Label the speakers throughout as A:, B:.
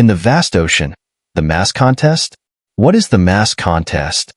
A: In the vast ocean, the mass contest? What is the mass contest?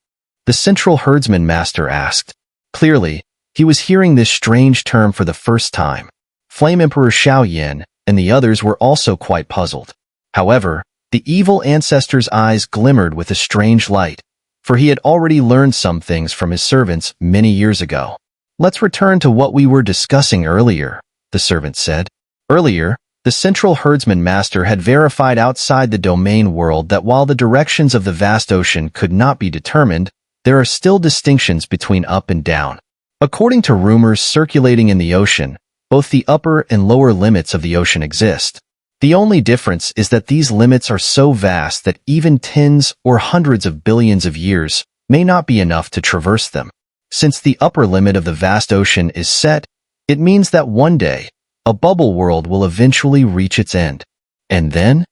A: The central herdsman master asked. Clearly, he was hearing this strange term for the first time. Flame Emperor Xiao and the others were also quite puzzled. However, the evil ancestor's eyes glimmered with a strange light, for he had already learned some things from his servants many years ago. Let's return to what we were discussing earlier, the servant said. Earlier, the central herdsman master had verified outside the domain world that while the directions of the vast ocean could not be determined, there are still distinctions between up and down. According to rumors circulating in the ocean, both the upper and lower limits of the ocean exist. The only difference is that these limits are so vast that even tens or hundreds of billions of years may not be enough to traverse them. Since the upper limit of the vast ocean is set, it means that one day, a bubble world will eventually reach its end. And then?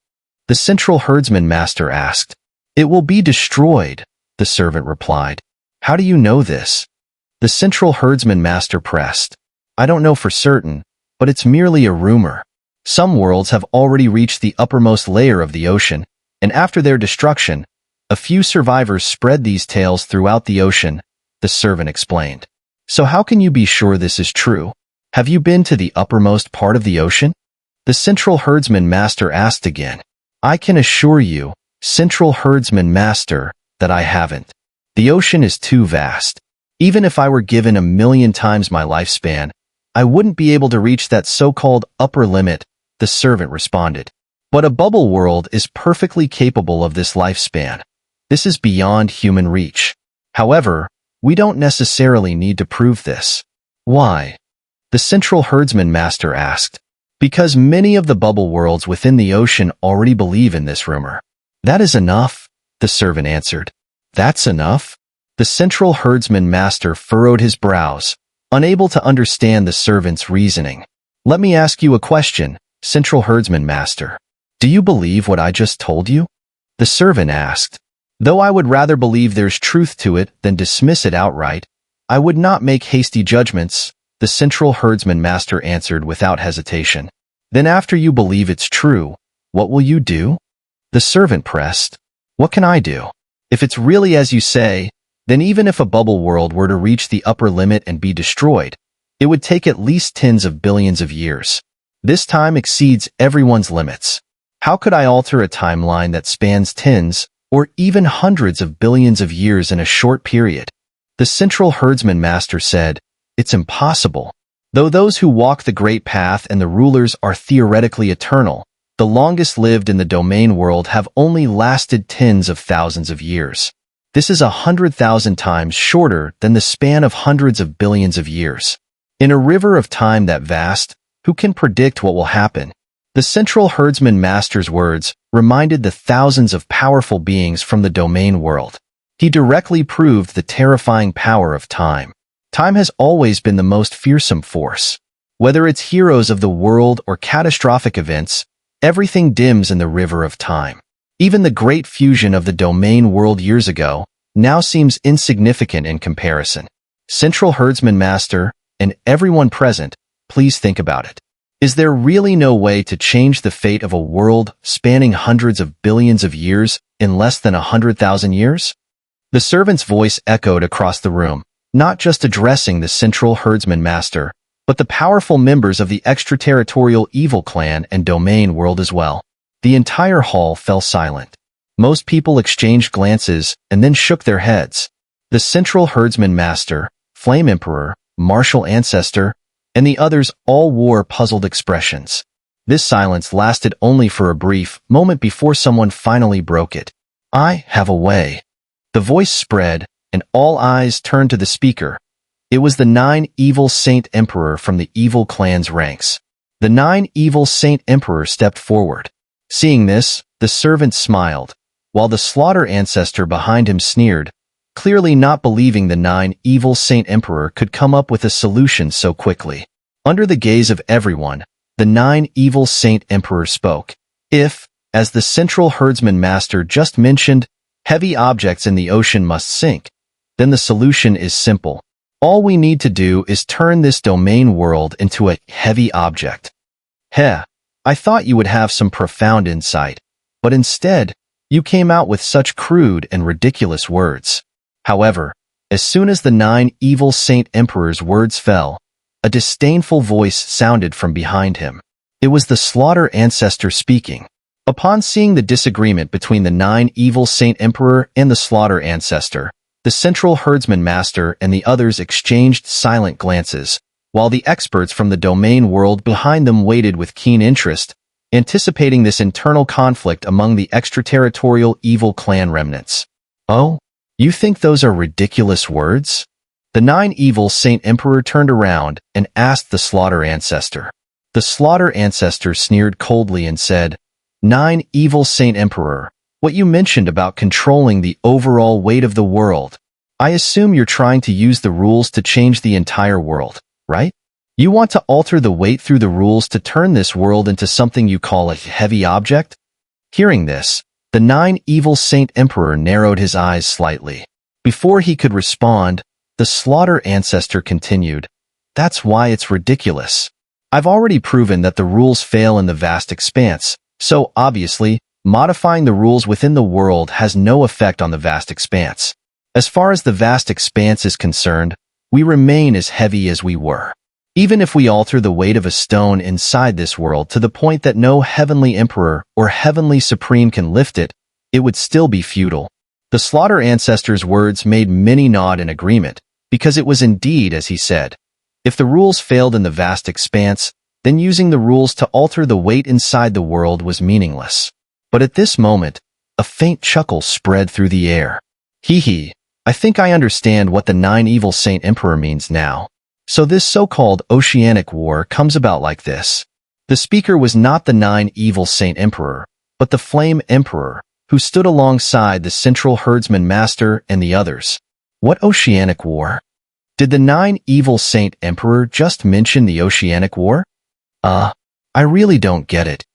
A: The central herdsman master asked. It will be destroyed, the servant replied. How do you know this? The central herdsman master pressed. I don't know for certain, but it's merely a rumor. Some worlds have already reached the uppermost layer of the ocean, and after their destruction, a few survivors spread these tales throughout the ocean, the servant explained. So how can you be sure this is true? Have you been to the uppermost part of the ocean? The central herdsman master asked again. I can assure you, central herdsman master, that I haven't. The ocean is too vast. Even if I were given 1,000,000 times my lifespan, I wouldn't be able to reach that so-called upper limit, the servant responded. But a bubble world is perfectly capable of this lifespan. This is beyond human reach. However, we don't necessarily need to prove this. Why? The central herdsman master asked. Because many of the bubble worlds within the ocean already believe in this rumor. That is enough, the servant answered. That's enough? The central herdsman master furrowed his brows, unable to understand the servant's reasoning. Let me ask you a question, central herdsman master. Do you believe what I just told you? The servant asked. Though I would rather believe there's truth to it than dismiss it outright, I would not make hasty judgments, the central herdsman master answered without hesitation. Then after you believe it's true, what will you do? The servant pressed. What can I do? If it's really as you say, then even if a bubble world were to reach the upper limit and be destroyed, it would take at least tens of billions of years. This time exceeds everyone's limits. How could I alter a timeline that spans tens or even hundreds of billions of years in a short period? The central herdsman master said, It's impossible. Though those who walk the great path and the rulers are theoretically eternal, the longest lived in the domain world have only lasted tens of thousands of years. This is 100,000 times shorter than the span of hundreds of billions of years. In a river of time that vast, who can predict what will happen? The central herdsman master's words reminded the thousands of powerful beings from the domain world. He directly proved the terrifying power of time. Time has always been the most fearsome force. Whether it's heroes of the world or catastrophic events, everything dims in the river of time. Even the great fusion of the domain world years ago now seems insignificant in comparison. Central herdsman master, and everyone present, please think about it. Is there really no way to change the fate of a world spanning hundreds of billions of years in less than 100,000 years? The servant's voice echoed across the room, not just addressing the central herdsman master, but the powerful members of the extraterritorial evil clan and domain world as well. The entire hall fell silent. Most people exchanged glances and then shook their heads. The central herdsman master, Flame Emperor, Martial Ancestor, and the others all wore puzzled expressions. This silence lasted only for a brief moment before someone finally broke it. I have a way. The voice spread, and all eyes turned to the speaker. It was the 9 Evil Saint Emperor from the evil clan's ranks. The 9 Evil Saint Emperor stepped forward. Seeing this, the servant smiled, while the Slaughter Ancestor behind him sneered, clearly not believing the 9 Evil Saint Emperor could come up with a solution so quickly. Under the gaze of everyone, the 9 Evil Saint Emperor spoke. If, as the central herdsman master just mentioned, heavy objects in the ocean must sink, then the solution is simple. All we need to do is turn this domain world into a heavy object. Heh, I thought you would have some profound insight. but instead, you came out with such crude and ridiculous words. However, as soon as the 9 evil Saint Emperor's words fell, a disdainful voice sounded from behind him. It was the Slaughter Ancestor speaking. Upon seeing the disagreement between the 9 evil Saint Emperor and the Slaughter Ancestor, the Central Herdsman Master and the others exchanged silent glances, while the experts from the domain world behind them waited with keen interest, anticipating this internal conflict among the extraterritorial evil clan remnants. Oh, you think those are ridiculous words? The 9 evil Saint Emperor turned around and asked the Slaughter Ancestor. The Slaughter Ancestor sneered coldly and said, 9 evil Saint Emperor, what you mentioned about controlling the overall weight of the world, I assume you're trying to use the rules to change the entire world, right? You want to alter the weight through the rules to turn this world into something you call a heavy object? Hearing this, the 9 evil Saint Emperor narrowed his eyes slightly. Before he could respond, the Slaughter Ancestor continued, that's why it's ridiculous. I've already proven that the rules fail in the vast expanse, so obviously, modifying the rules within the world has no effect on the vast expanse. As far as the vast expanse is concerned, we remain as heavy as we were. Even if we alter the weight of a stone inside this world to the point that no heavenly emperor or heavenly supreme can lift it, it would still be futile. The Slaughter Ancestor's words made many nod in agreement, because it was indeed as he said. If the rules failed in the vast expanse, then using the rules to alter the weight inside the world was meaningless. But at this moment, a faint chuckle spread through the air. Hee, I think I understand what the 9 evil Saint Emperor means now. So this so-called oceanic war comes about like this. The speaker was not the 9 evil Saint Emperor, but the Flame Emperor, who stood alongside the Central Herdsman Master and the others. What oceanic war? Did the 9 evil Saint Emperor just mention the oceanic war? I really don't get it.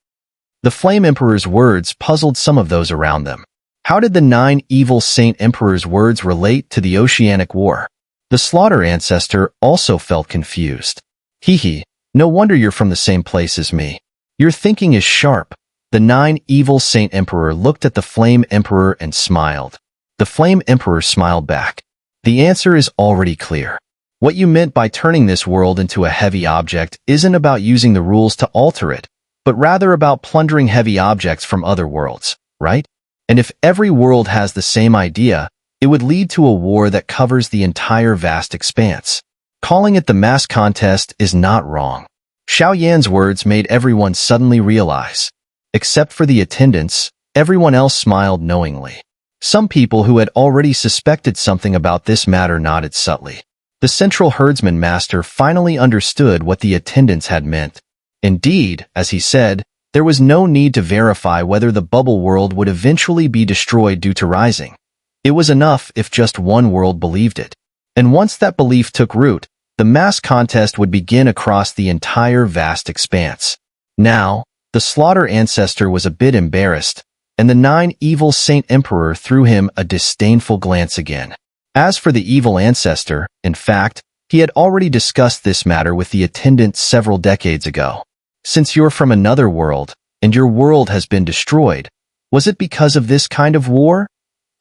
A: The Flame Emperor's words puzzled some of those around them. How did the 9 evil Saint Emperor's words relate to the oceanic war? The Slaughter Ancestor also felt confused. Hee, no wonder you're from the same place as me. Your thinking is sharp. The 9 evil Saint Emperor looked at the Flame Emperor and smiled. The Flame Emperor smiled back. The answer is already clear. What you meant by turning this world into a heavy object isn't about using the rules to alter it, but rather about plundering heavy objects from other worlds, right? And if every world has the same idea, it would lead to a war that covers the entire vast expanse. Calling it the mass contest is not wrong. Xiao Yan's words made everyone suddenly realize. Except for the attendants, everyone else smiled knowingly. Some people who had already suspected something about this matter nodded subtly. The Central Herdsman Master finally understood what the attendants had meant. Indeed, as he said, there was no need to verify whether the bubble world would eventually be destroyed due to rising. It was enough if just one world believed it. And once that belief took root, the mass contest would begin across the entire vast expanse. Now, the Slaughter Ancestor was a bit embarrassed, and the 9 evil Saint Emperor threw him a disdainful glance again. As for the evil ancestor, in fact, he had already discussed this matter with the attendants several decades ago. Since you're from another world, and your world has been destroyed, was it because of this kind of war?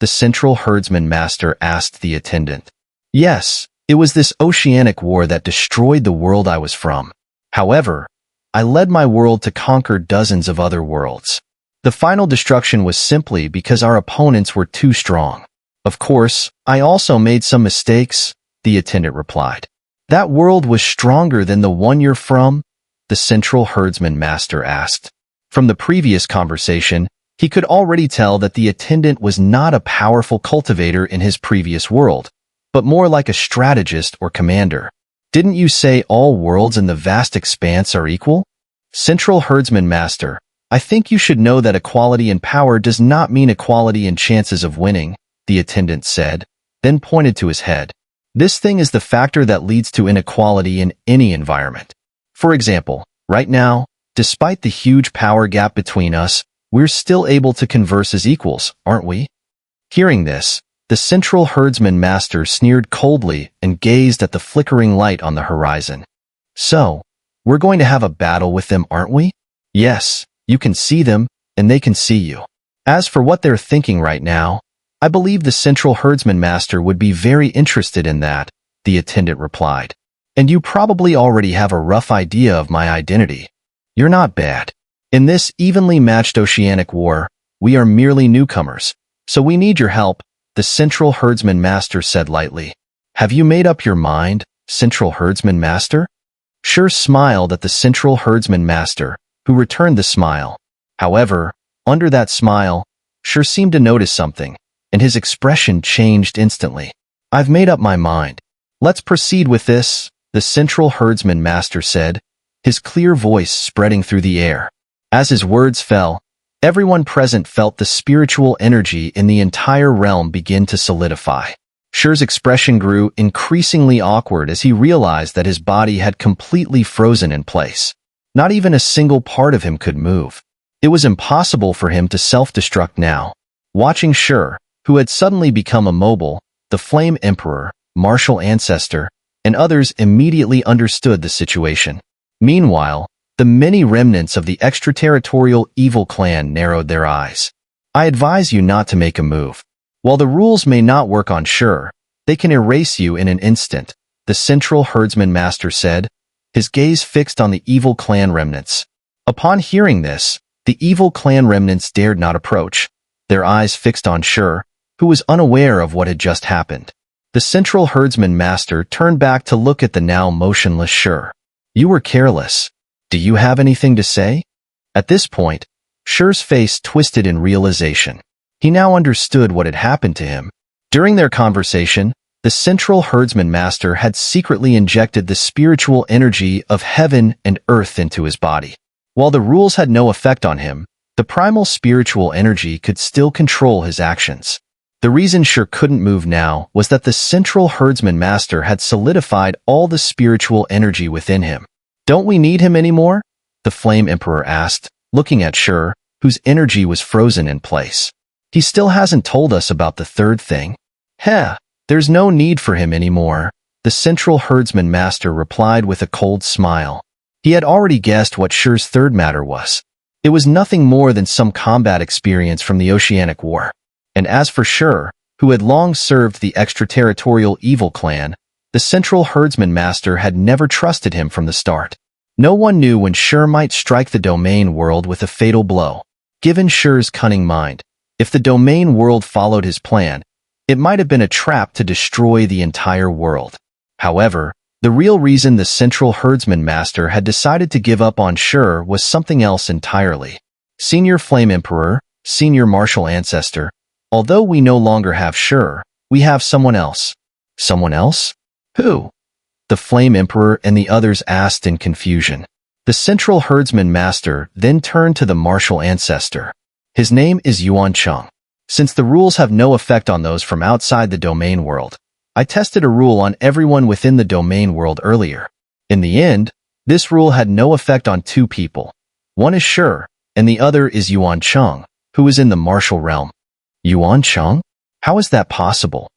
A: The Central Herdsman Master asked the attendant. Yes, it was this oceanic war that destroyed the world I was from. However, I led my world to conquer dozens of other worlds. The final destruction was simply because our opponents were too strong. Of course, I also made some mistakes, the attendant replied. That world was stronger than the one you're from? The Central Herdsman Master asked. From the previous conversation, he could already tell that the attendant was not a powerful cultivator in his previous world, but more like a strategist or commander. Didn't you say all worlds in the vast expanse are equal? Central Herdsman Master, I think you should know that equality in power does not mean equality in chances of winning, the attendant said, then pointed to his head. This thing is the factor that leads to inequality in any environment. For example, right now, despite the huge power gap between us, we're still able to converse as equals, aren't we? Hearing this, the Central Herdsman Master sneered coldly and gazed at the flickering light on the horizon. So, we're going to have a battle with them, aren't we? Yes, you can see them, and they can see you. As for what they're thinking right now, I believe the central herdsman master would be very interested in that, the attendant replied. And you probably already have a rough idea of my identity. You're not bad. In this evenly matched oceanic war, we are merely newcomers, so we need your help, the central herdsman master said lightly. Have you made up your mind, central herdsman master? Xiao smiled at the central herdsman master, who returned the smile. However, under that smile, Xiao seemed to notice something, and his expression changed instantly. I've made up my mind. Let's proceed with this, the central herdsman master said, his clear voice spreading through the air. As his words fell, everyone present felt the spiritual energy in the entire realm begin to solidify. Xiao's expression grew increasingly awkward as he realized that his body had completely frozen in place. Not even a single part of him could move. It was impossible for him to self-destruct now. Watching Xiao, who had suddenly become immobile, the Flame Emperor, martial ancestor, and others immediately understood the situation. Meanwhile, the many remnants of the extraterritorial evil clan narrowed their eyes. I advise you not to make a move. While the rules may not work on Xiao, they can erase you in an instant, the central herdsman master said, his gaze fixed on the evil clan remnants. Upon hearing this, the evil clan remnants dared not approach, their eyes fixed on Xiao, who was unaware of what had just happened. The central herdsman master turned back to look at the now motionless Xiao. You were careless. Do you have anything to say? At this point, Xiao's face twisted in realization. He now understood what had happened to him. During their conversation, the central herdsman master had secretly injected the spiritual energy of heaven and earth into his body. While the rules had no effect on him, the primal spiritual energy could still control his actions. The reason Xiao couldn't move now was that the central herdsman master had solidified all the spiritual energy within him. Don't we need him anymore? The Flame Emperor asked, looking at Xiao, whose energy was frozen in place. He still hasn't told us about the third thing. There's no need for him anymore, the central herdsman master replied with a cold smile. He had already guessed what Xiao's third matter was. It was nothing more than some combat experience from the Oceanic War. And as for Xiao, who had long served the extraterritorial evil clan, the central herdsman master had never trusted him from the start. No one knew when Xiao might strike the domain world with a fatal blow. Given Xiao's cunning mind, if the domain world followed his plan, it might have been a trap to destroy the entire world. However, the real reason the central herdsman master had decided to give up on Xiao was something else entirely. Senior Flame Emperor, Senior Martial Ancestor, although we no longer have Xiao, we have someone else. Someone else? Who? The Flame Emperor and the others asked in confusion. The central herdsman master then turned to the martial ancestor. His name is Yuancheng. Since the rules have no effect on those from outside the domain world, I tested a rule on everyone within the domain world earlier. In the end, this rule had no effect on two people. One is Xiao, and the other is Yuancheng, who is in the martial realm. Yuancheng? How is that possible?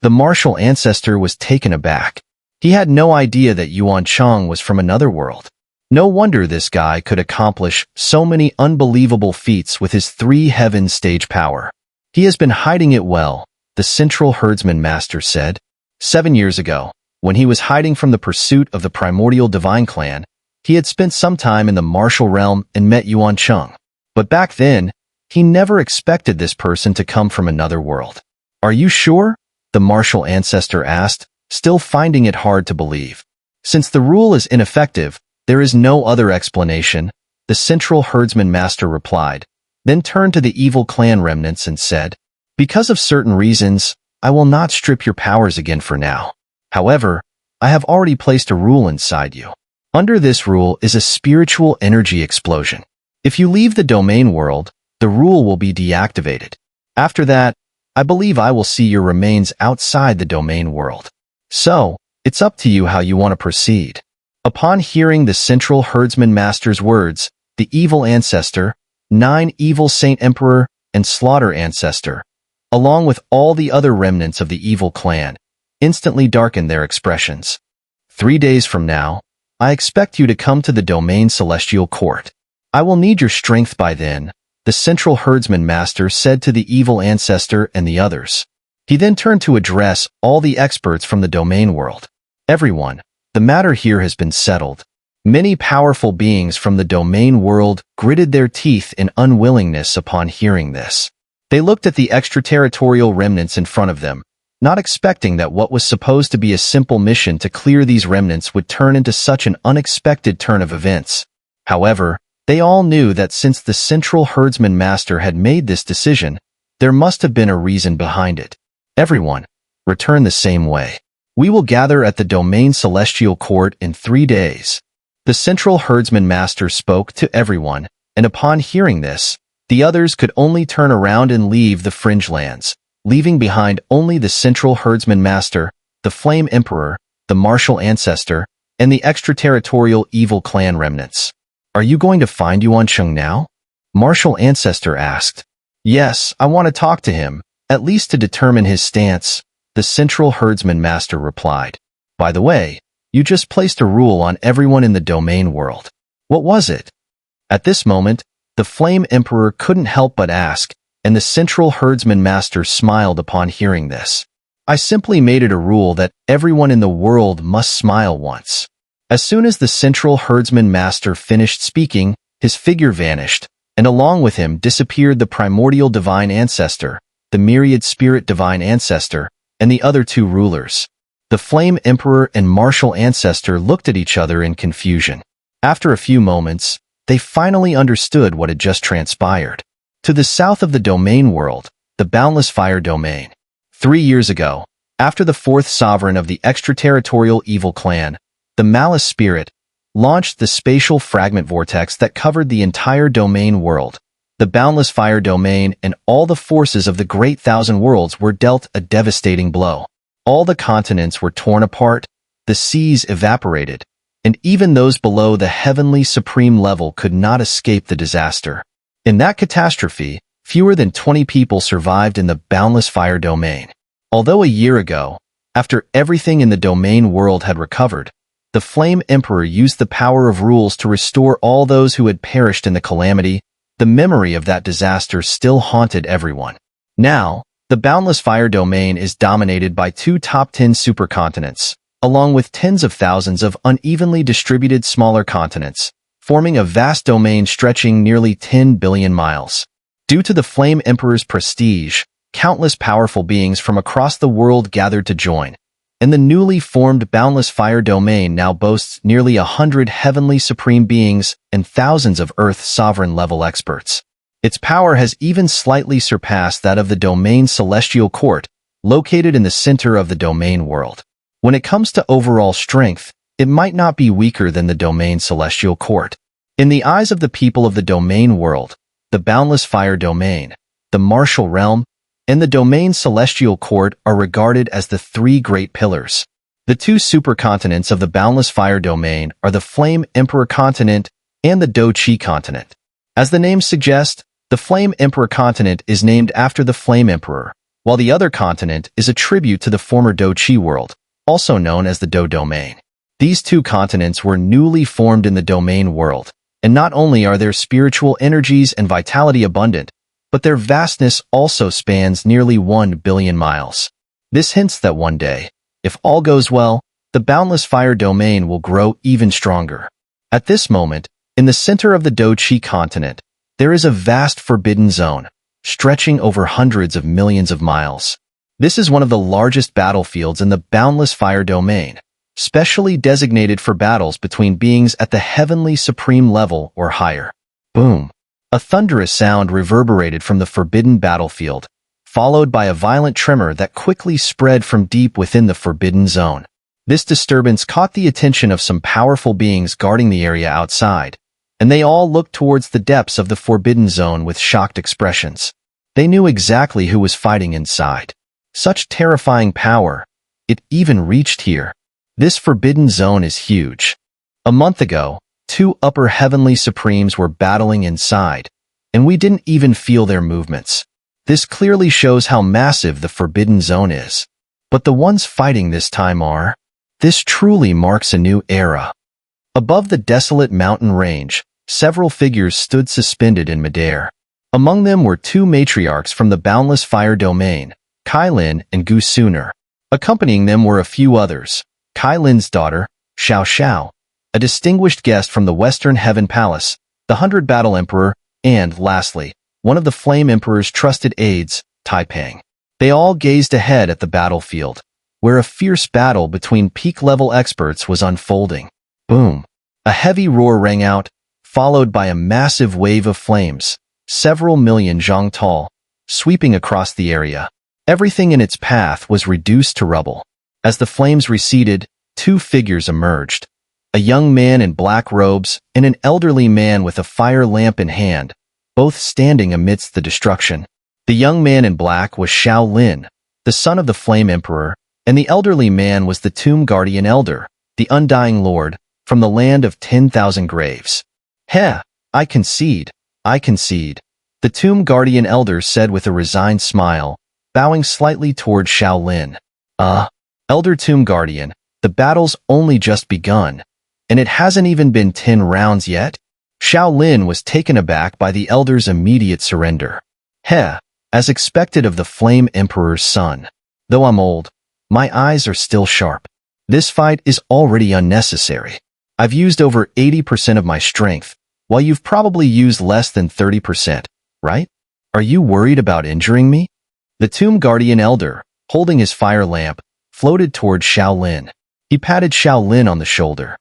A: The martial ancestor was taken aback. He had no idea that Yuancheng was from another world. No wonder this guy could accomplish so many unbelievable feats with his 3 heaven stage power. He has been hiding it well, the central herdsman master said. 7 years ago, when he was hiding from the pursuit of the primordial divine clan, he had spent some time in the martial realm and met Yuancheng. But back then, he never expected this person to come from another world. Are you sure? The martial ancestor asked, still finding it hard to believe. Since the rule is ineffective, there is no other explanation, the central herdsman master replied, then turned to the evil clan remnants and said, because of certain reasons, I will not strip your powers again for now. However, I have already placed a rule inside you. Under this rule is a spiritual energy explosion. If you leave the domain world, the rule will be deactivated. After that, I believe I will see your remains outside the domain world. So, it's up to you how you want to proceed. Upon hearing the central herdsman master's words, the evil ancestor, 9 evil saint emperor, and slaughter ancestor, along with all the other remnants of the evil clan, instantly darkened their expressions. 3 days from now, I expect you to come to the domain celestial court. I will need your strength by then, the the central herdsman master said to the evil ancestor and the others. He then turned to address all the experts from the domain world. Everyone, the matter here has been settled. Many powerful beings from the domain world gritted their teeth in unwillingness upon hearing this. They looked at the extraterritorial remnants in front of them, not expecting that what was supposed to be a simple mission to clear these remnants would turn into such an unexpected turn of events. However, they all knew that since the central herdsman master had made this decision, there must have been a reason behind it. Everyone, return the same way. We will gather at the domain celestial court in 3 days. The central herdsman master spoke to everyone, and upon hearing this, the others could only turn around and leave the fringe lands, leaving behind only the central herdsman master, the flame emperor, the martial ancestor, and the extraterritorial evil clan remnants. Are you going to find Yuan Sheng now? Martial ancestor asked. Yes, I want to talk to him, at least to determine his stance, the central herdsman master replied. By the way, you just placed a rule on everyone in the domain world. What was it? At this moment, the flame emperor couldn't help but ask, and the central herdsman master smiled upon hearing this. I simply made it a rule that everyone in the world must smile once. As soon as the central herdsman master finished speaking, his figure vanished, and along with him disappeared the primordial divine ancestor, the myriad spirit divine ancestor, and the other 2 rulers. The flame emperor and martial ancestor looked at each other in confusion. After a few moments, they finally understood what had just transpired. To the south of the domain world, the boundless fire domain. 3 years ago, after the 4th sovereign of the extraterritorial evil clan, the malice spirit, launched the spatial fragment vortex that covered the entire domain world. The boundless fire domain and all the forces of the great thousand worlds were dealt a devastating blow. All the continents were torn apart, the seas evaporated, and even those below the heavenly supreme level could not escape the disaster. In that catastrophe, fewer than 20 people survived in the boundless fire domain. Although a year ago, after everything in the domain world had recovered, the Flame Emperor used the power of rules to restore all those who had perished in the calamity. The memory of that disaster still haunted everyone. Now, the boundless fire domain is dominated by 2 top 10 supercontinents, along with tens of thousands of unevenly distributed smaller continents, forming a vast domain stretching nearly 10 billion miles. Due to the Flame Emperor's prestige, countless powerful beings from across the world gathered to join, and the newly formed boundless fire domain now boasts nearly 100 heavenly supreme beings and thousands of Earth sovereign-level experts. Its power has even slightly surpassed that of the domain celestial court, located in the center of the domain world. When it comes to overall strength, it might not be weaker than the domain celestial court. In the eyes of the people of the domain world, the boundless fire domain, the martial realm, and the domain celestial court are regarded as the 3 great pillars. The 2 supercontinents of the boundless fire domain are the Flame Emperor continent and the Do Chi continent. As the name suggests, the Flame Emperor continent is named after the Flame Emperor, while the other continent is a tribute to the former Do Chi world, also known as the Do domain. These 2 continents were newly formed in the domain world, and not only are their spiritual energies and vitality abundant, but their vastness also spans nearly 1 billion miles. This hints that one day, if all goes well, the boundless fire domain will grow even stronger. At this moment, in the center of the Do Chi continent, there is a vast forbidden zone, stretching over hundreds of millions of miles. This is one of the largest battlefields in the boundless fire domain, specially designated for battles between beings at the heavenly supreme level or higher. Boom! A thunderous sound reverberated from the forbidden battlefield, followed by a violent tremor that quickly spread from deep within the forbidden zone. This disturbance caught the attention of some powerful beings guarding the area outside, and they all looked towards the depths of the forbidden zone with shocked expressions. They knew exactly who was fighting inside. Such terrifying power, it even reached here. This forbidden zone is huge. A month ago, 2 upper heavenly supremes were battling inside, and we didn't even feel their movements. This clearly shows how massive the forbidden zone is. But the ones fighting this time are... This truly marks a new era. Above the desolate mountain range, several figures stood suspended in midair. Among them were two matriarchs from the Boundless Fire Domain, Xun'er and Xun'er. Accompanying them were a few others, Xun'er's daughter, Xiao, a distinguished guest from the Western Heaven Palace, the 100 Battle Emperor, and, lastly, one of the Flame Emperor's trusted aides, Taiping. They all gazed ahead at the battlefield, where a fierce battle between peak-level experts was unfolding. Boom! A heavy roar rang out, followed by a massive wave of flames, several million zhang tall, sweeping across the area. Everything in its path was reduced to rubble. As the flames receded, two figures emerged. A young man in black robes and an elderly man with a fire lamp in hand, both standing amidst the destruction. The young man in black was Xiao, the son of the Flame Emperor, and the elderly man was the Tomb Guardian Elder, the Undying Lord, from the land of 10,000 graves. Heh, I concede. The Tomb Guardian Elder said with a resigned smile, bowing slightly toward Xiao. Elder Tomb Guardian, the battle's only just begun, and it hasn't even been 10 rounds yet? Xiao was taken aback by the Elder's immediate surrender. Heh, as expected of the Flame Emperor's son. Though I'm old, my eyes are still sharp. This fight is already unnecessary. I've used over 80% of my strength, while you've probably used less than 30%, right? Are you worried about injuring me? The Tomb Guardian Elder, holding his fire lamp, floated toward Xiao. He patted Xiao on the shoulder.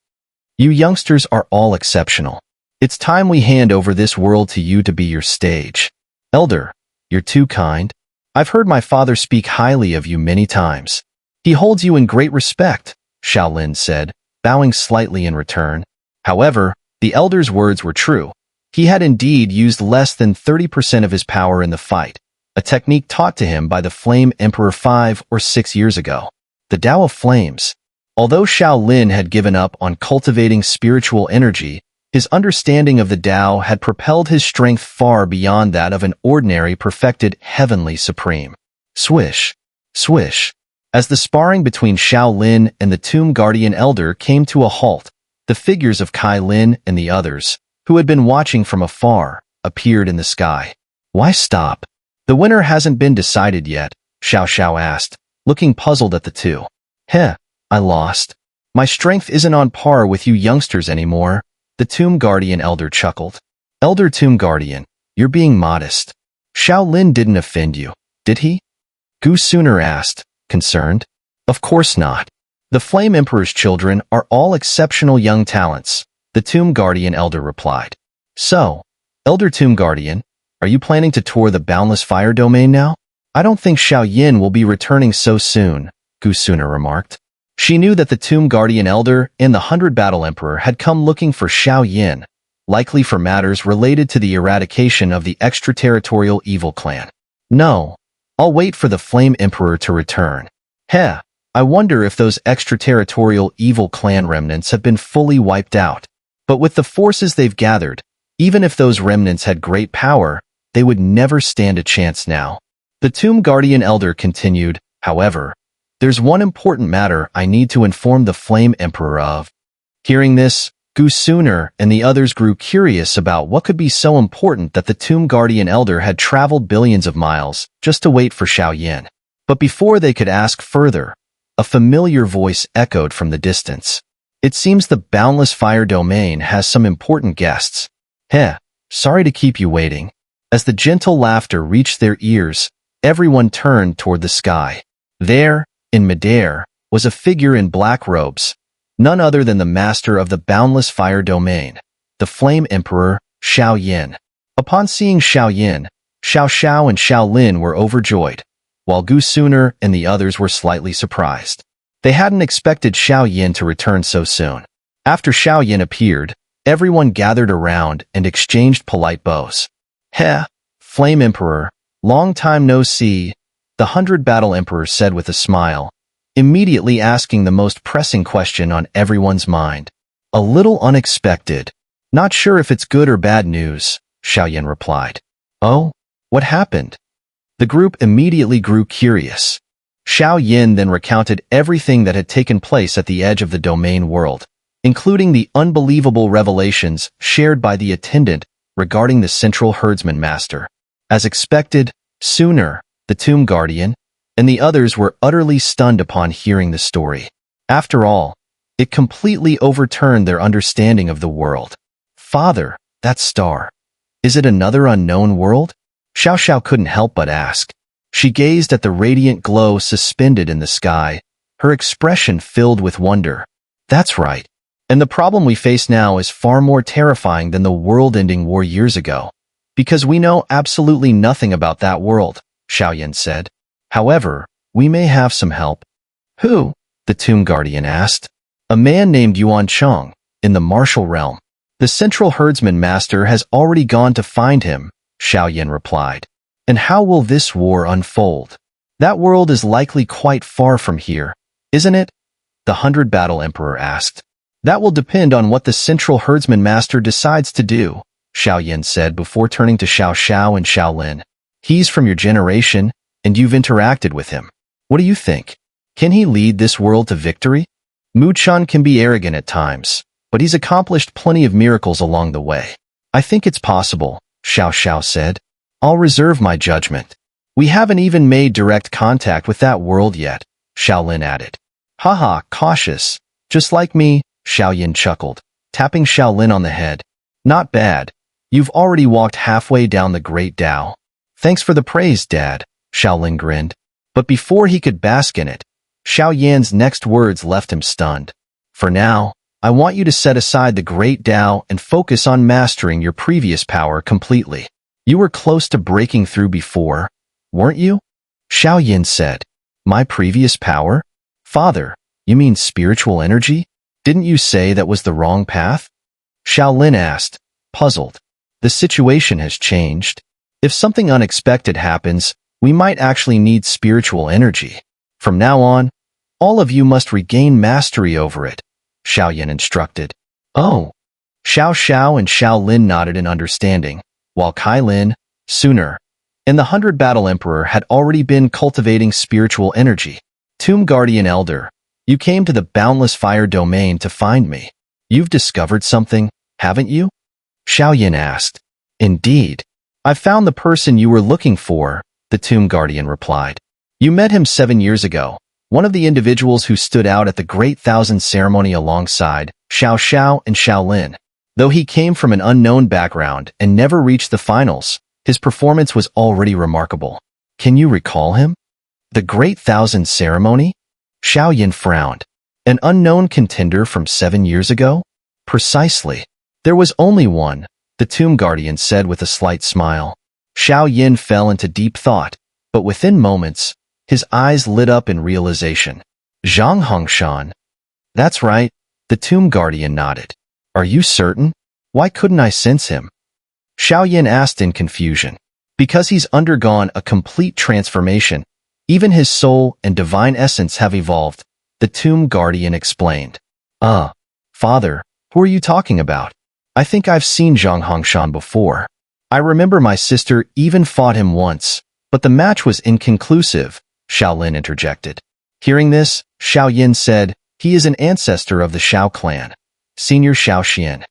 A: You youngsters are all exceptional. It's time we hand over this world to you to be your stage. Elder, you're too kind. I've heard my father speak highly of you many times. He holds you in great respect, Xiao said, bowing slightly in return. However, the Elder's words were true. He had indeed used less than 30% of his power in the fight, a technique taught to him by the Flame Emperor 5 or 6 years ago. The Tao of Flames. Although Xiao had given up on cultivating spiritual energy, his understanding of the Tao had propelled his strength far beyond that of an ordinary perfected heavenly supreme. Swish, swish. As the sparring between Xiao and the Tomb Guardian Elder came to a halt, the figures of Xun'er and the others, who had been watching from afar, appeared in the sky. Why stop? The winner hasn't been decided yet, Xiao asked, looking puzzled at the two. Heh, I lost. My strength isn't on par with you youngsters anymore, the Tomb Guardian Elder chuckled. Elder Tomb Guardian, you're being modest. Xiao didn't offend you, did he? Xun'er asked, concerned. Of course not. The Flame Emperor's children are all exceptional young talents, the Tomb Guardian Elder replied. So, Elder Tomb Guardian, are you planning to tour the Boundless Fire Domain now? I don't think Xiao will be returning so soon, Xun'er remarked. She knew that the Tomb Guardian Elder and the 100 Battle Emperor had come looking for Xiao, likely for matters related to the eradication of the extraterritorial evil clan. No, I'll wait for the Flame Emperor to return. Heh, I wonder if those extraterritorial evil clan remnants have been fully wiped out. But with the forces they've gathered, even if those remnants had great power, they would never stand a chance now. The Tomb Guardian Elder continued, however, there's one important matter I need to inform the Flame Emperor of. Hearing this, Xun'er and the others grew curious about what could be so important that the Tomb Guardian Elder had traveled billions of miles just to wait for Xiao. But before they could ask further, a familiar voice echoed from the distance. It seems the Boundless Fire Domain has some important guests. Heh, sorry to keep you waiting. As the gentle laughter reached their ears, everyone turned toward the sky. There, in midair, was a figure in black robes, none other than the master of the Boundless Fire Domain, the Flame Emperor, Xiao. Upon seeing Xiao, Xiao and Xiao were overjoyed, while Xun'er and the others were slightly surprised. They hadn't expected Xiao to return so soon. After Xiao appeared, everyone gathered around and exchanged polite bows. Heh, Flame Emperor, long time no see, the 100 Battle Emperor said with a smile, immediately asking the most pressing question on everyone's mind. A little unexpected. Not sure if it's good or bad news, Xiao replied. Oh, what happened? The group immediately grew curious. Xiao then recounted everything that had taken place at the edge of the domain world, including the unbelievable revelations shared by the attendant regarding the central herdsman master. As expected, Xun'er, the tomb guardian, and the others were utterly stunned upon hearing the story. After all, it completely overturned their understanding of the world. Father, that star. Is it another unknown world? Xiao couldn't help but ask. She gazed at the radiant glow suspended in the sky, her expression filled with wonder. That's right. And the problem we face now is far more terrifying than the world-ending war years ago. Because we know absolutely nothing about that world, Xiao said. However, we may have some help. Who? The tomb guardian asked. A man named Yuan Cheng, in the martial realm. The central herdsman master has already gone to find him, Xiao replied. And how will this war unfold? That world is likely quite far from here, isn't it? The 100 Battle Emperor asked. That will depend on what the central herdsman master decides to do, Xiao said before turning to Xiao and Xiaolin. He's from your generation, and you've interacted with him. What do you think? Can he lead this world to victory? Mu Chan can be arrogant at times, but he's accomplished plenty of miracles along the way. I think it's possible, Xiao said. I'll reserve my judgment. We haven't even made direct contact with that world yet, Xiaolin added. Haha, cautious. Just like me, Xiao chuckled, tapping Xiaolin on the head. Not bad. You've already walked halfway down the Great Tao. Thanks for the praise, Dad, Xiaolin grinned. But before he could bask in it, Xiao next words left him stunned. For now, I want you to set aside the Great Tao and focus on mastering your previous power completely. You were close to breaking through before, weren't you? Xiao said. My previous power? Father, you mean spiritual energy? Didn't you say that was the wrong path? Xiaolin asked, puzzled. The situation has changed. If something unexpected happens, we might actually need spiritual energy. From now on, all of you must regain mastery over it, Xiao instructed. Oh. Xiao and Xiaolin nodded in understanding, while Kailin, Xun'er, and the 100 Battle Emperor had already been cultivating spiritual energy. Tomb Guardian Elder, you came to the Boundless Fire Domain to find me. You've discovered something, haven't you? Xiao asked. Indeed. I found the person you were looking for, the Tomb Guardian replied. You met him 7 years ago, one of the individuals who stood out at the Great Thousand Ceremony alongside Xiao and Xiaolin. Though he came from an unknown background and never reached the finals, his performance was already remarkable. Can you recall him? The Great Thousand Ceremony? Xiao frowned. An unknown contender from 7 years ago? Precisely. There was only one, the Tomb Guardian said with a slight smile. Xiao fell into deep thought, but within moments, his eyes lit up in realization. Zhang Hongshan. That's right, the Tomb Guardian nodded. Are you certain? Why couldn't I sense him? Xiao asked in confusion. Because he's undergone a complete transformation. Even his soul and divine essence have evolved, the Tomb Guardian explained. Father, who are you talking about? I think I've seen Zhang Hongshan before. I remember my sister even fought him once, but the match was inconclusive, Xiaolin interjected. Hearing this, Xiao said, he is an ancestor of the Xiao clan. Senior Xiaoxian.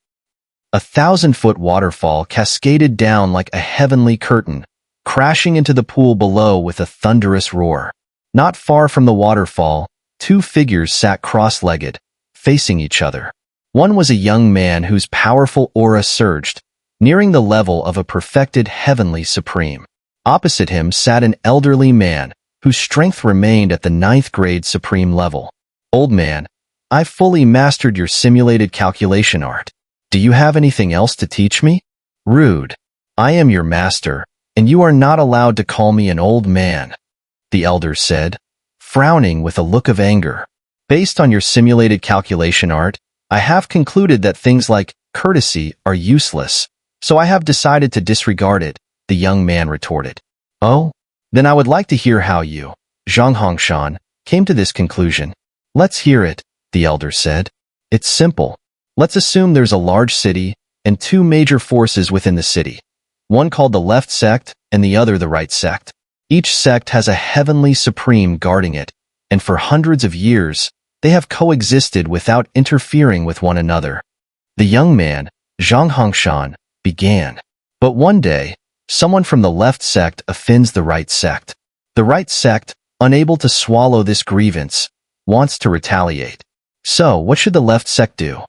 A: 1,000-foot waterfall cascaded down like a heavenly curtain, crashing into the pool below with a thunderous roar. Not far from the waterfall, 2 figures sat cross-legged, facing each other. One was a young man whose powerful aura surged, nearing the level of a perfected heavenly supreme. Opposite him sat an elderly man, whose strength remained at the 9th grade supreme level. Old man, I've fully mastered your simulated calculation art. Do you have anything else to teach me? Rude. I am your master, and you are not allowed to call me an old man, the elder said, frowning with a look of anger. Based on your simulated calculation art, I have concluded that things like courtesy are useless, so I have decided to disregard it, the young man retorted. Oh? Then I would like to hear how you, Zhang Hongshan, came to this conclusion. Let's hear it, the elder said. It's simple. Let's assume there's a large city and 2 major forces within the city. One called the left sect and the other the right sect. Each sect has a heavenly supreme guarding it, and for hundreds of years, they have coexisted without interfering with one another. The young man, Zhang Hongshan, began. But one day, Someone from the left sect offends the right sect. The right sect, unable to swallow this grievance, wants to retaliate. So, what should the left sect do?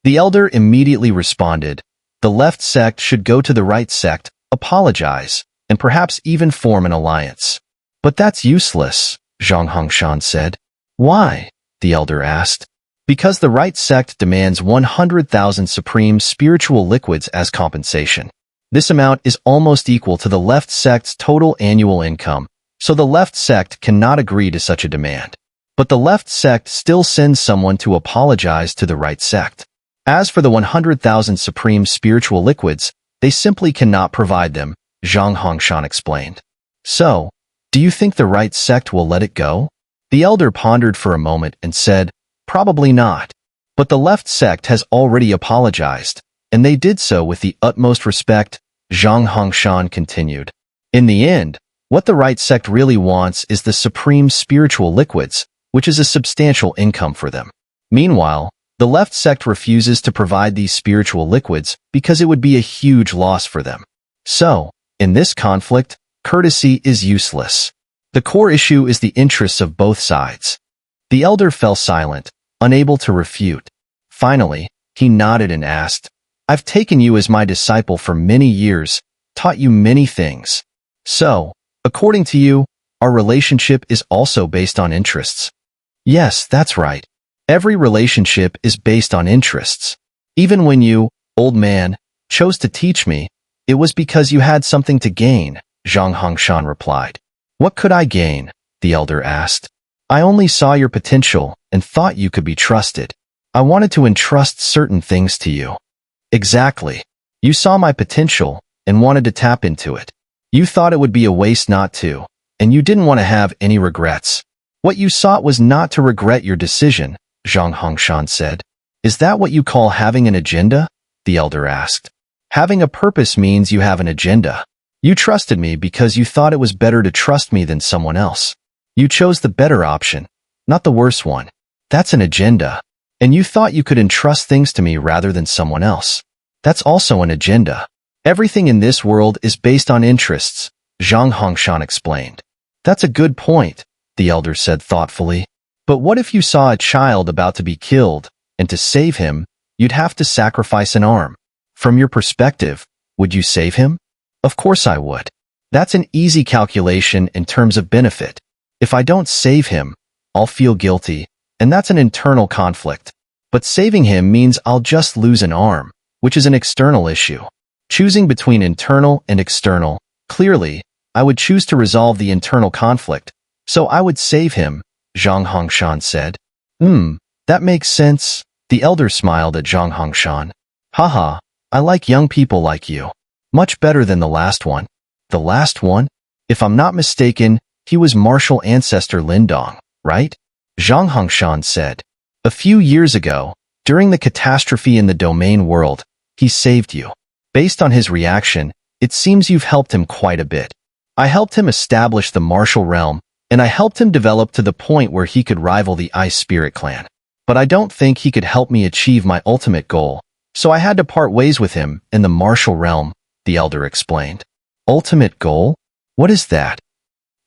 A: The elder immediately responded, the left sect should go to the right sect, apologize, and perhaps even form an alliance. But that's useless, Zhang Hongshan said. Why? The elder asked. Because the right sect demands 100,000 supreme spiritual liquids as compensation. This amount is almost equal to the left sect's total annual income, so the left sect cannot agree to such a demand. But the left sect still sends someone to apologize to the right sect. As for the 100,000 supreme spiritual liquids, they simply cannot provide them, Zhang Hongshan explained. So, do you think the right sect will let it go? The elder pondered for a moment and said, probably not. But the left sect has already apologized, and they did so with the utmost respect, Zhang Hongshan continued. In the end, what the right sect really wants is the supreme spiritual liquids, which is a substantial income for them. Meanwhile, the left sect refuses to provide these spiritual liquids because it would be a huge loss for them. So, in this conflict, courtesy is useless. The core issue is the interests of both sides. The elder fell silent, unable to refute. Finally, he nodded and asked, I've taken you as my disciple for many years, taught you many things. So, according to you, our relationship is also based on interests. Yes, that's right. Every relationship is based on interests. Even when you, old man, chose to teach me, it was because you had something to gain, Zhang Hongshan replied. What could I gain? The elder asked. I only saw your potential and thought you could be trusted. I wanted to entrust certain things to you. Exactly. You saw my potential and wanted to tap into it. You thought it would be a waste not to, and you didn't want to have any regrets. What you sought was not to regret your decision, Zhang Hongshan said. Is that what you call having an agenda? The elder asked. Having a purpose means you have an agenda. You trusted me because you thought it was better to trust me than someone else. You chose the better option, not the worse one. That's an agenda. And you thought you could entrust things to me rather than someone else. That's also an agenda. Everything in this world is based on interests, Zhang Hongshan explained. That's a good point, the elder said thoughtfully. But what if you saw a child about to be killed, and to save him, you'd have to sacrifice an arm? From your perspective, would you save him? Of course I would. That's an easy calculation in terms of benefit. If I don't save him, I'll feel guilty, and that's an internal conflict. But saving him means I'll just lose an arm, which is an external issue. Choosing between internal and external, clearly, I would choose to resolve the internal conflict, so I would save him, Zhang Hongshan said. That makes sense. The elder smiled at Zhang Hongshan. Haha, I like young people like you. Much better than the last one. The last one? If I'm not mistaken, he was martial ancestor Lindong, right? Zhang Hongshan said. A few years ago, during the catastrophe in the domain world, he saved you. Based on his reaction, it seems you've helped him quite a bit. I helped him establish the martial realm, and I helped him develop to the point where he could rival the Ice Spirit clan. But I don't think he could help me achieve my ultimate goal, so I had to part ways with him in the martial realm, the elder explained. Ultimate goal? What is that?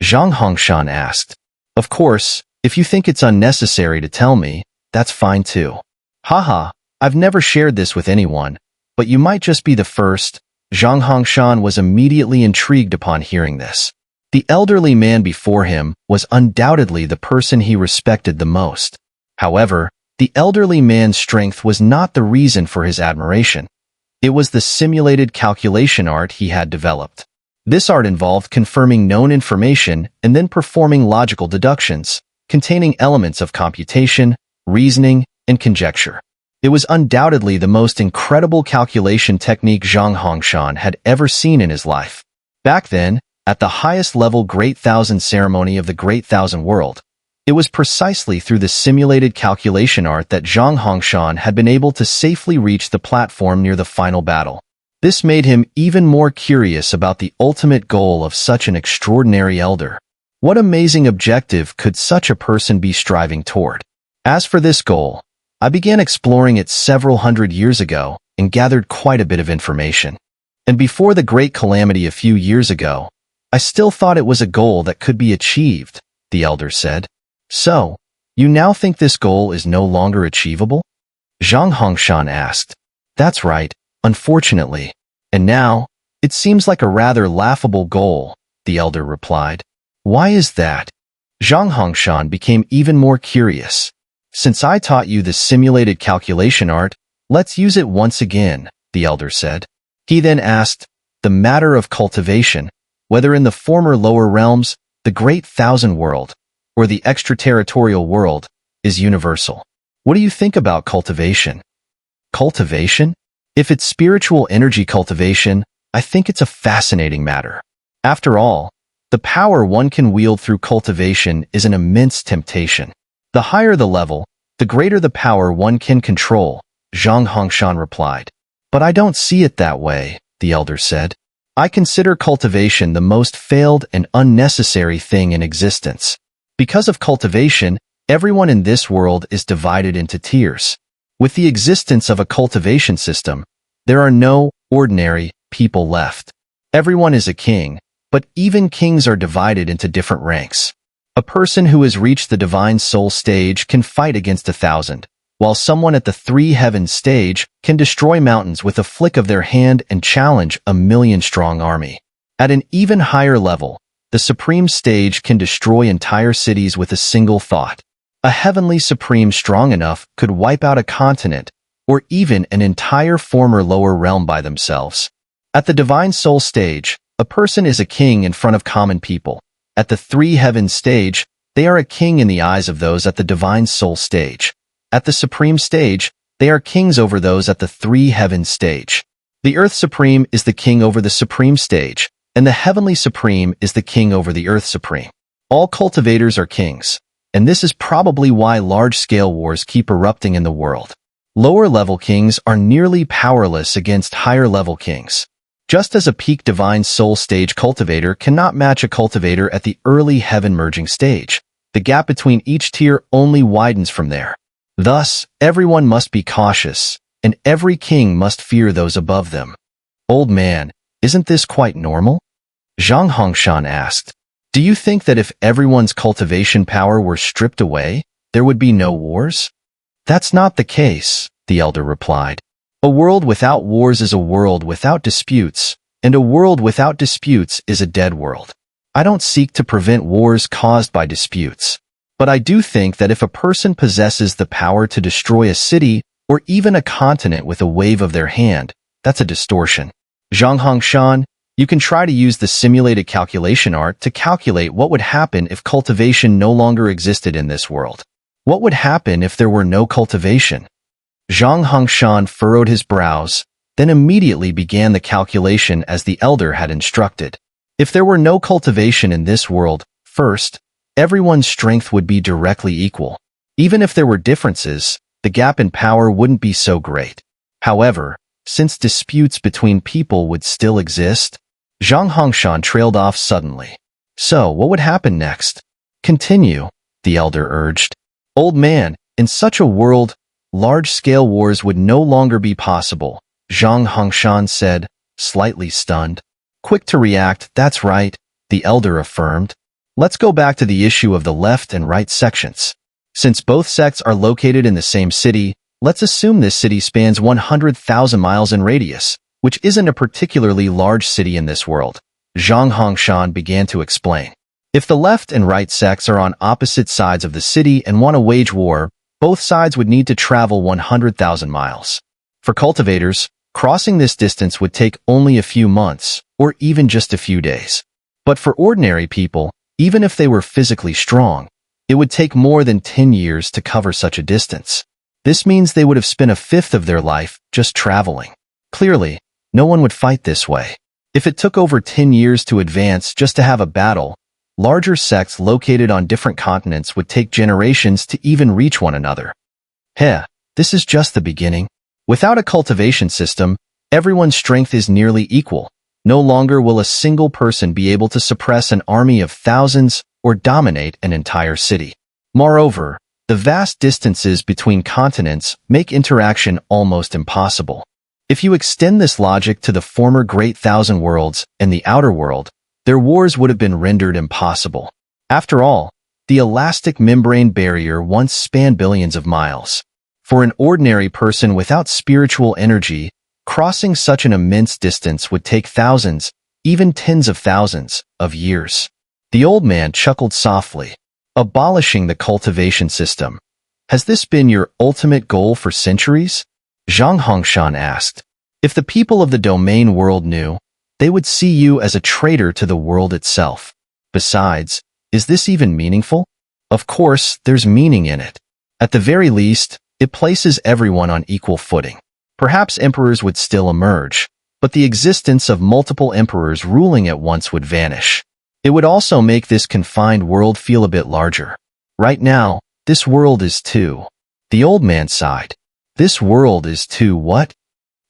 A: Zhang Hongshan asked. Of course, if you think it's unnecessary to tell me, that's fine too. Haha, I've never shared this with anyone, but you might just be the first. Zhang Hongshan was immediately intrigued upon hearing this. The elderly man before him was undoubtedly the person he respected the most. However, the elderly man's strength was not the reason for his admiration. It was the simulated calculation art he had developed. This art involved confirming known information and then performing logical deductions, containing elements of computation, reasoning, and conjecture. It was undoubtedly the most incredible calculation technique Zhang Hongshan had ever seen in his life. Back then, at the highest level Great Thousand ceremony of the Great Thousand World, it was precisely through the simulated calculation art that Zhang Hongshan had been able to safely reach the platform near the final battle. This made him even more curious about the ultimate goal of such an extraordinary elder. What amazing objective could such a person be striving toward? As for this goal, I began exploring it several hundred years ago and gathered quite a bit of information. And before the great calamity a few years ago, I still thought it was a goal that could be achieved, the elder said. So, you now think this goal is no longer achievable? Zhang Hongshan asked. That's right, unfortunately. And now, it seems like a rather laughable goal, the elder replied. Why is that? Zhang Hongshan became even more curious. Since I taught you the simulated calculation art, let's use it once again, the elder said. He then asked, the matter of cultivation, whether in the former lower realms, the great thousand world, or the extraterritorial world, is universal. What do you think about cultivation? Cultivation? If it's spiritual energy cultivation, I think it's a fascinating matter. After all, the power one can wield through cultivation is an immense temptation. The higher the level, the greater the power one can control, Zhang Hongshan replied. But I don't see it that way, the elder said. I consider cultivation the most failed and unnecessary thing in existence. Because of cultivation, everyone in this world is divided into tiers. With the existence of a cultivation system, there are no ordinary people left. Everyone is a king, but even kings are divided into different ranks. A person who has reached the divine soul stage can fight against 1,000, while someone at the three heavens stage can destroy mountains with a flick of their hand and challenge a 1,000,000-strong army. At an even higher level, the supreme stage can destroy entire cities with a single thought. A heavenly supreme strong enough could wipe out a continent, or even an entire former lower realm by themselves. At the divine soul stage, a person is a king in front of common people. At the three heavens stage, they are a king in the eyes of those at the divine soul stage. At the supreme stage, they are kings over those at the three heavens stage. The earth supreme is the king over the supreme stage, and the heavenly supreme is the king over the earth supreme. All cultivators are kings, and this is probably why large-scale wars keep erupting in the world. Lower-level kings are nearly powerless against higher-level kings. Just as a peak divine soul stage cultivator cannot match a cultivator at the early heaven merging stage, the gap between each tier only widens from there. Thus, everyone must be cautious, and every king must fear those above them. Old man, isn't this quite normal? Zhang Hongshan asked. Do you think that if everyone's cultivation power were stripped away, there would be no wars? That's not the case, the elder replied. A world without wars is a world without disputes, and a world without disputes is a dead world. I don't seek to prevent wars caused by disputes. But I do think that if a person possesses the power to destroy a city or even a continent with a wave of their hand, that's a distortion. Zhang Hongshan, you can try to use the simulated calculation art to calculate what would happen if cultivation no longer existed in this world. What would happen if there were no cultivation? Zhang Hongshan furrowed his brows, then immediately began the calculation as the elder had instructed. If there were no cultivation in this world, first, everyone's strength would be directly equal. Even if there were differences, the gap in power wouldn't be so great. However, since disputes between people would still exist, Zhang Hongshan trailed off suddenly. So, what would happen next? Continue, the elder urged. Old man, in such a world, large-scale wars would no longer be possible, Zhang Hongshan said, slightly stunned. Quick to react, that's right, the elder affirmed. Let's go back to the issue of the left and right sections. Since both sects are located in the same city, let's assume this city spans 100,000 miles in radius, which isn't a particularly large city in this world. Zhang Hongshan began to explain. If the left and right sects are on opposite sides of the city and want to wage war, both sides would need to travel 100,000 miles. For cultivators, crossing this distance would take only a few months, or even just a few days. But for ordinary people, even if they were physically strong, it would take more than 10 years to cover such a distance. This means they would have spent a fifth of their life just traveling. Clearly, no one would fight this way. If it took over 10 years to advance just to have a battle, larger sects located on different continents would take generations to even reach one another. This is just the beginning. Without a cultivation system, everyone's strength is nearly equal. No longer will a single person be able to suppress an army of thousands or dominate an entire city. Moreover, the vast distances between continents make interaction almost impossible. If you extend this logic to the former Great Thousand Worlds and the outer world, their wars would have been rendered impossible. After all, the elastic membrane barrier once spanned billions of miles. For an ordinary person without spiritual energy, crossing such an immense distance would take thousands, even tens of thousands, of years. The old man chuckled softly. Abolishing the cultivation system. Has this been your ultimate goal for centuries? Zhang Hongshan asked. If the people of the domain world knew, they would see you as a traitor to the world itself. Besides, is this even meaningful? Of course, there's meaning in it. At the very least, it places everyone on equal footing. Perhaps emperors would still emerge, but the existence of multiple emperors ruling at once would vanish. It would also make this confined world feel a bit larger. Right now, this world is too. The old man sighed. This world is too what?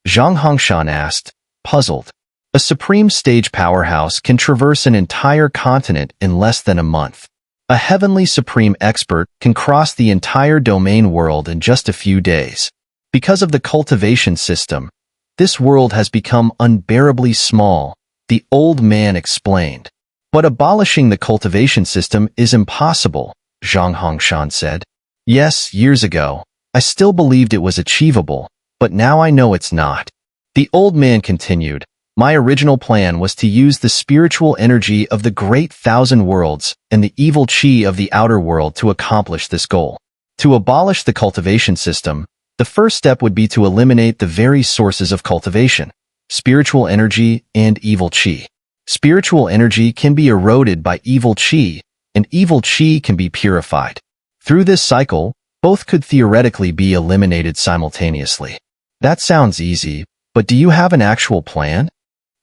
A: Zhang Hongshan asked, puzzled. A supreme stage powerhouse can traverse an entire continent in less than a month. A heavenly supreme expert can cross the entire domain world in just a few days. Because of the cultivation system, this world has become unbearably small, the old man explained. But abolishing the cultivation system is impossible, Zhang Hongshan said. Yes, years ago, I still believed it was achievable, but now I know it's not. The old man continued. My original plan was to use the spiritual energy of the Great Thousand Worlds and the evil chi of the outer world to accomplish this goal. To abolish the cultivation system, the first step would be to eliminate the very sources of cultivation, spiritual energy and evil chi. Spiritual energy can be eroded by evil chi, and evil chi can be purified. Through this cycle, both could theoretically be eliminated simultaneously. That sounds easy, but do you have an actual plan?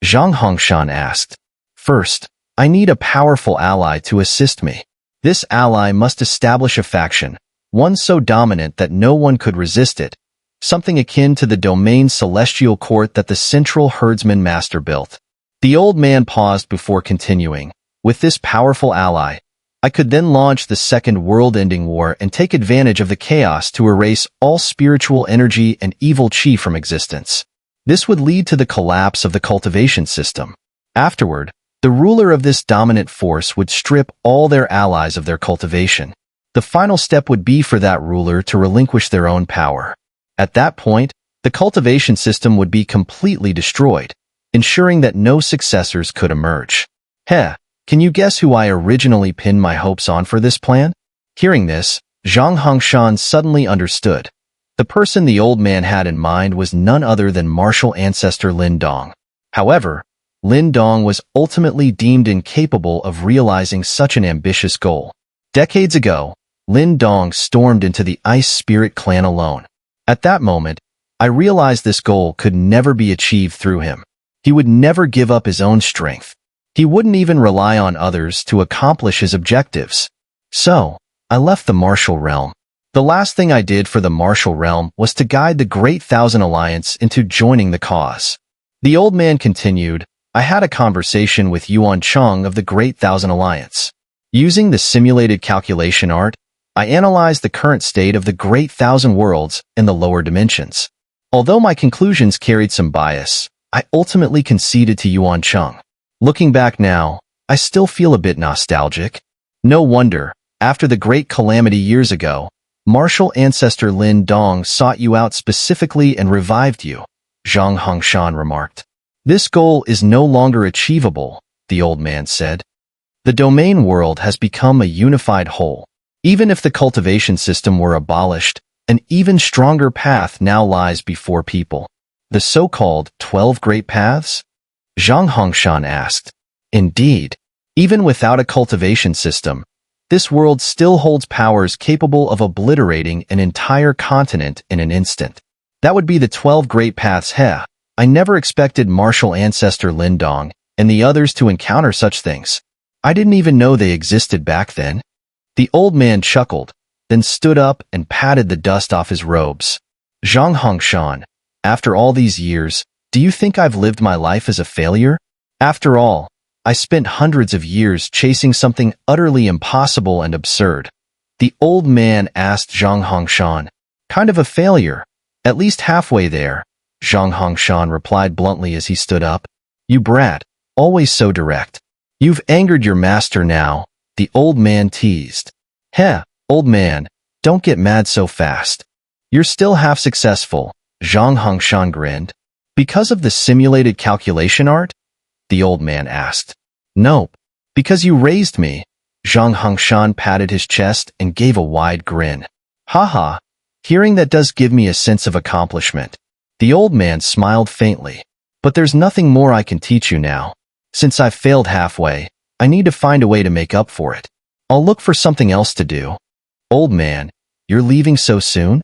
A: Zhang Hongshan asked. First, I need a powerful ally to assist me. This ally must establish a faction, one so dominant that no one could resist it, something akin to the domain celestial court that the central herdsman master built. The old man paused before continuing. With this powerful ally, I could then launch the second world-ending war and take advantage of the chaos to erase all spiritual energy and evil chi from existence. This would lead to the collapse of the cultivation system. Afterward, the ruler of this dominant force would strip all their allies of their cultivation. The final step would be for that ruler to relinquish their own power. At that point, the cultivation system would be completely destroyed, ensuring that no successors could emerge. Can you guess who I originally pinned my hopes on for this plan? Hearing this, Zhang Hongshan suddenly understood. The person the old man had in mind was none other than martial ancestor Lin Dong. However, Lin Dong was ultimately deemed incapable of realizing such an ambitious goal. Decades ago, Lin Dong stormed into the Ice Spirit clan alone. At that moment, I realized this goal could never be achieved through him. He would never give up his own strength. He wouldn't even rely on others to accomplish his objectives. So, I left the martial realm. The last thing I did for the martial realm was to guide the Great Thousand Alliance into joining the cause. The old man continued, I had a conversation with Yuan Cheng of the Great Thousand Alliance. Using the simulated calculation art, I analyzed the current state of the Great Thousand Worlds in the lower dimensions. Although my conclusions carried some bias, I ultimately conceded to Yuan Cheng. Looking back now, I still feel a bit nostalgic. No wonder, after the great calamity years ago, martial ancestor Lin Dong sought you out specifically and revived you, Zhang Hongshan remarked. This goal is no longer achievable, the old man said. The domain world has become a unified whole. Even if the cultivation system were abolished, an even stronger path now lies before people. The so-called 12 Great Paths? Zhang Hongshan asked. Indeed, even without a cultivation system, this world still holds powers capable of obliterating an entire continent in an instant. That would be the 12 Great Paths. I never expected martial ancestor Lin Dong and the others to encounter such things. I didn't even know they existed back then. The old man chuckled, then stood up and patted the dust off his robes. Zhang Hongshan, after all these years, do you think I've lived my life as a failure? After all, I spent hundreds of years chasing something utterly impossible and absurd. The old man asked Zhang Hongshan, kind of a failure, at least halfway there, Zhang Hongshan replied bluntly as he stood up. You brat, always so direct. You've angered your master now, the old man teased. Heh, old man, don't get mad so fast. You're still half successful, Zhang Hongshan grinned. Because of the simulated calculation art? The old man asked. Nope, because you raised me. Zhang Hongshan patted his chest and gave a wide grin. Haha, hearing that does give me a sense of accomplishment. The old man smiled faintly. But there's nothing more I can teach you now. Since I've failed halfway, I need to find a way to make up for it. I'll look for something else to do. Old man, you're leaving so soon?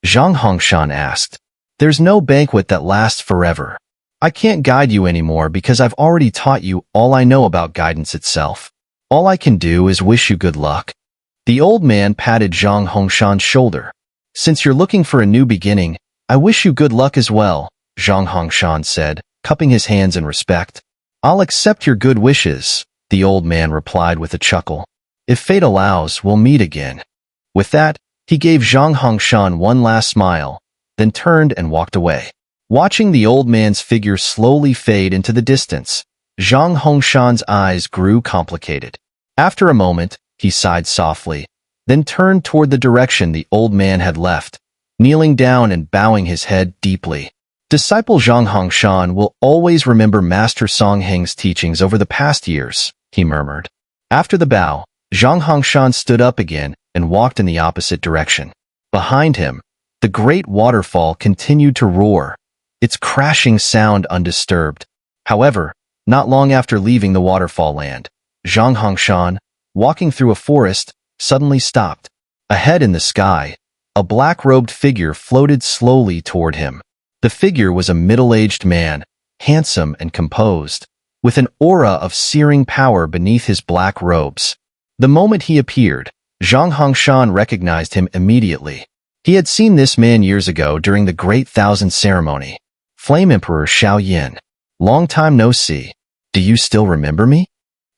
A: Zhang Hongshan asked. There's no banquet that lasts forever. I can't guide you anymore because I've already taught you all I know about guidance itself. All I can do is wish you good luck. The old man patted Zhang Hongshan's shoulder. Since you're looking for a new beginning, I wish you good luck as well, Zhang Hongshan said, cupping his hands in respect. I'll accept your good wishes, the old man replied with a chuckle. If fate allows, we'll meet again. With that, he gave Zhang Hongshan one last smile, then turned and walked away. Watching the old man's figure slowly fade into the distance, Zhang Hongshan's eyes grew complicated. After a moment, he sighed softly, then turned toward the direction the old man had left, kneeling down and bowing his head deeply. Disciple Zhang Hongshan will always remember Master Songheng's teachings over the past years, he murmured. After the bow, Zhang Hongshan stood up again and walked in the opposite direction. Behind him, the great waterfall continued to roar, its crashing sound undisturbed. However, not long after leaving the waterfall land, Zhang Hongshan, walking through a forest, suddenly stopped. Ahead in the sky, a black-robed figure floated slowly toward him. The figure was a middle-aged man, handsome and composed, with an aura of searing power beneath his black robes. The moment he appeared, Zhang Hongshan recognized him immediately. He had seen this man years ago during the Great Thousand Ceremony. Flame Emperor Xiao. Long time no see. Do you still remember me?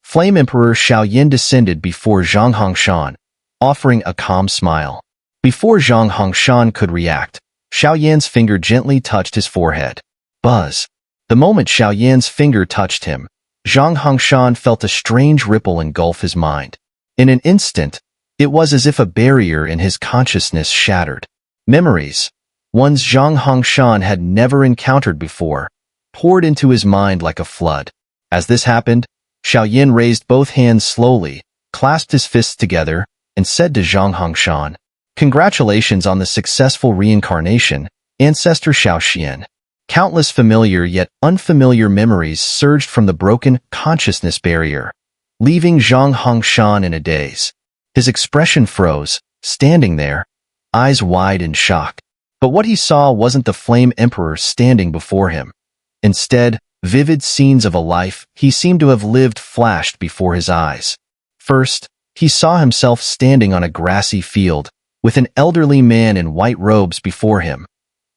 A: Flame Emperor Xiao descended before Zhang Hongshan, offering a calm smile. Before Zhang Hongshan could react, Xiao finger gently touched his forehead. Buzz. The moment Xiao finger touched him, Zhang Hongshan felt a strange ripple engulf his mind. In an instant, it was as if a barrier in his consciousness shattered. Memories, ones Zhang Hongshan had never encountered before, poured into his mind like a flood. As this happened, Xiao raised both hands slowly, clasped his fists together, and said to Zhang Hongshan, Congratulations on the successful reincarnation, Ancestor Xiao. Countless familiar yet unfamiliar memories surged from the broken consciousness barrier, leaving Zhang Hongshan in a daze. His expression froze, standing there, eyes wide in shock. But what he saw wasn't the Flame Emperor standing before him. Instead, vivid scenes of a life he seemed to have lived flashed before his eyes. First, he saw himself standing on a grassy field, with an elderly man in white robes before him.